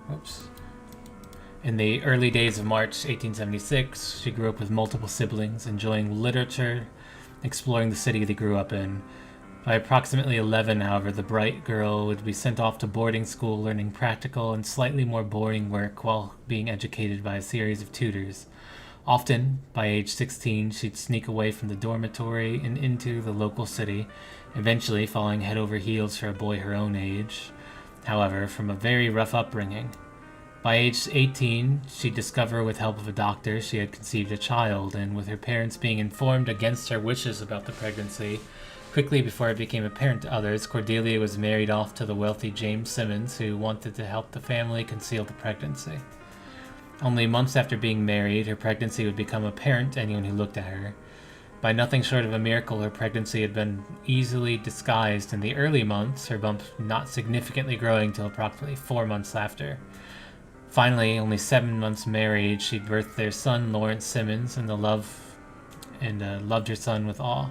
Whoops. In the early days of March 1876, she grew up with multiple siblings, enjoying literature, exploring the city they grew up in. By approximately 11, however, the bright girl would be sent off to boarding school, learning practical and slightly more boring work while being educated by a series of tutors. Often, by age 16, she'd sneak away from the dormitory and into the local city, eventually falling head over heels for a boy her own age, however, from a very rough upbringing. By age 18, she'd discover with help of a doctor she had conceived a child, and with her parents being informed against her wishes about the pregnancy, quickly before it became apparent to others, Cordelia was married off to the wealthy James Simmons, who wanted to help the family conceal the pregnancy. Only months after being married, her pregnancy would become apparent to anyone who looked at her. By nothing short of a miracle, her pregnancy had been easily disguised in the early months, her bump not significantly growing till approximately 4 months after. Finally, only 7 months married, she birthed their son, Lawrence Simmons, and loved her son with awe.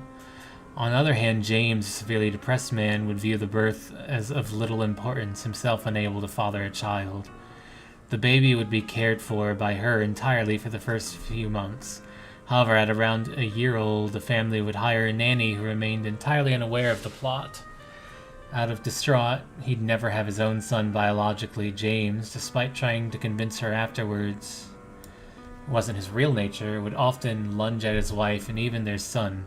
On the other hand, James, a severely depressed man, would view the birth as of little importance, himself unable to father a child. The baby would be cared for by her entirely for the first few months. However, at around a year old, the family would hire a nanny who remained entirely unaware of the plot. Out of distraught, he'd never have his own son biologically, James, despite trying to convince her afterwards it wasn't his real nature, would often lunge at his wife and even their son.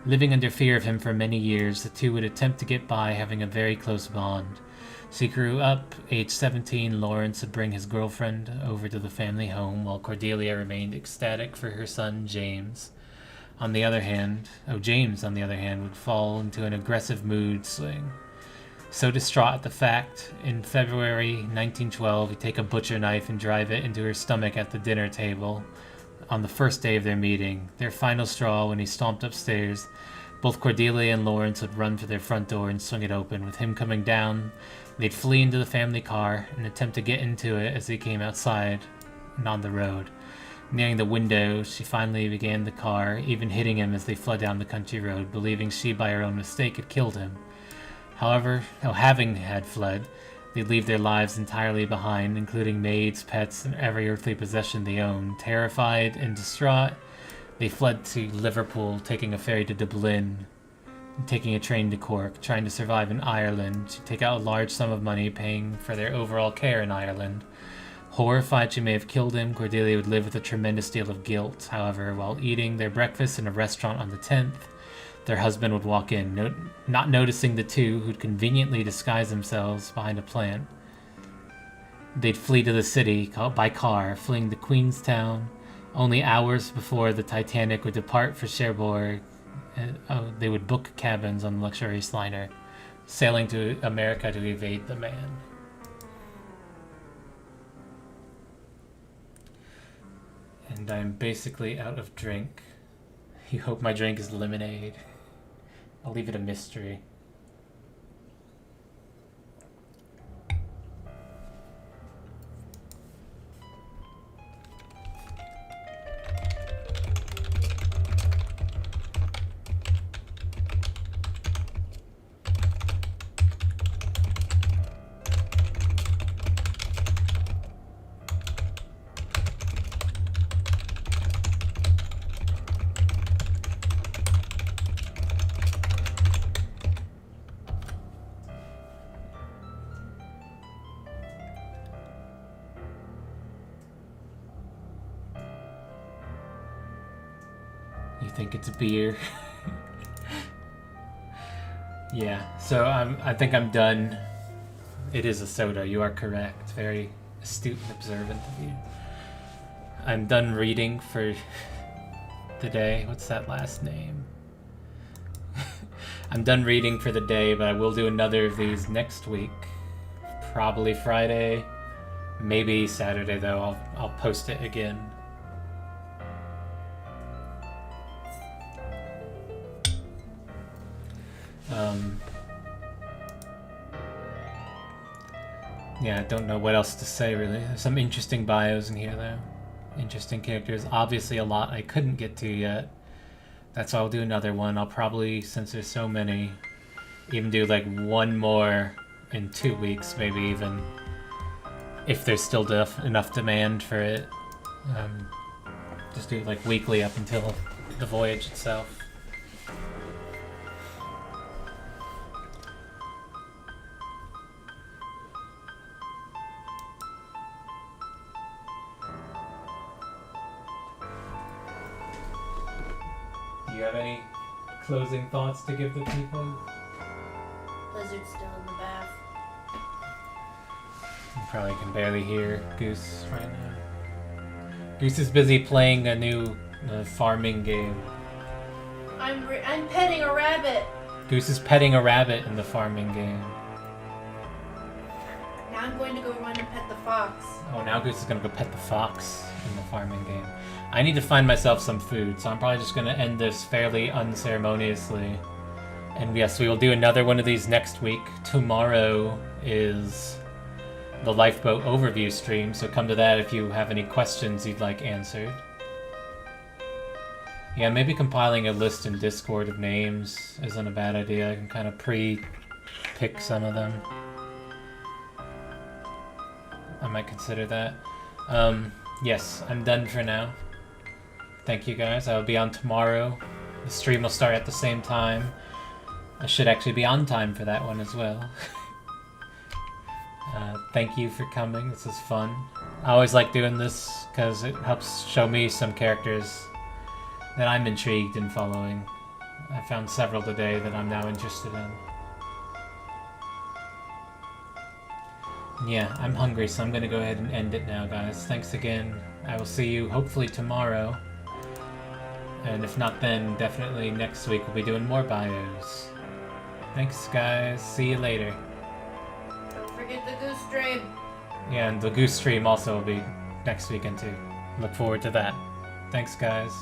Living under fear of him for many years, the two would attempt to get by, having a very close bond. She grew up. Age 17, Lawrence would bring his girlfriend over to the family home, while Cordelia remained ecstatic for her son, James. James, on the other hand, would fall into an aggressive mood swing. So distraught at the fact, in February 1912, he'd take a butcher knife and drive it into her stomach at the dinner table on the first day of their meeting. Their final straw, when he stomped upstairs, both Cordelia and Lawrence would run for their front door and swing it open. With him coming down, they'd flee into the family car and attempt to get into it as they came outside and on the road. Nearing the window, she finally began the car, even hitting him as they fled down the country road, believing she by her own mistake had killed him. However, having had fled, they'd leave their lives entirely behind, including maids, pets, and every earthly possession they owned. Terrified and distraught, they fled to Liverpool, taking a ferry to Dublin, taking a train to Cork, trying to survive in Ireland, to take out a large sum of money paying for their overall care in Ireland. Horrified she may have killed him, Cordelia would live with a tremendous deal of guilt. However, while eating their breakfast in a restaurant on the 10th, their husband would walk in, not noticing the two, who'd conveniently disguise themselves behind a plant. They'd flee to the city by car, fleeing to Queenstown. Only hours before the Titanic would depart for Cherbourg, they would book cabins on the luxurious liner, sailing to America to evade the man. And I'm basically out of drink. You hope my drink is lemonade. I'll leave it a mystery. You think it's beer? Yeah, so I think I'm done. It is a soda, you are correct. Very astute and observant of you. I'm done reading for the day. What's that last name? I'm done reading for the day, but I will do another of these next week. Probably Friday, maybe Saturday though. I'll post it again. Yeah, I don't know what else to say really. There's some interesting bios in here though. Interesting characters. Obviously a lot I couldn't get to yet. That's why I'll do another one. I'll probably, since there's so many, even do like one more in 2 weeks, maybe even. If there's still enough demand for it. Just do it like weekly up until the voyage itself. Do you have any closing thoughts to give the people? Blizzard's still in the bath. You probably can barely hear Goose right now. Goose is busy playing a new farming game. I'm petting a rabbit. Goose is petting a rabbit in the farming game. Now I'm going to go run and pet the fox. Oh, now Goose is gonna go pet the fox in the farming game. I need to find myself some food, so I'm probably just gonna end this fairly unceremoniously. And yes, we will do another one of these next week. Tomorrow is the lifeboat overview stream, so come to that if you have any questions you'd like answered. Yeah, maybe compiling a list in Discord of names isn't a bad idea. I can kind of pre-pick some of them. I might consider that. Yes, I'm done for now. Thank you guys. I will be on tomorrow. The stream will start at the same time. I should actually be on time for that one as well. Thank you for coming. This is fun. I always like doing this because it helps show me some characters that I'm intrigued in following. I found several today that I'm now interested in. Yeah, I'm hungry, so I'm gonna go ahead and end it now, guys. Thanks again. I will see you hopefully tomorrow. And if not then, definitely next week we'll be doing more bios. Thanks, guys. See you later. Don't forget the goose stream. Yeah, and the Goose stream also will be next weekend too. Look forward to that. Thanks, guys.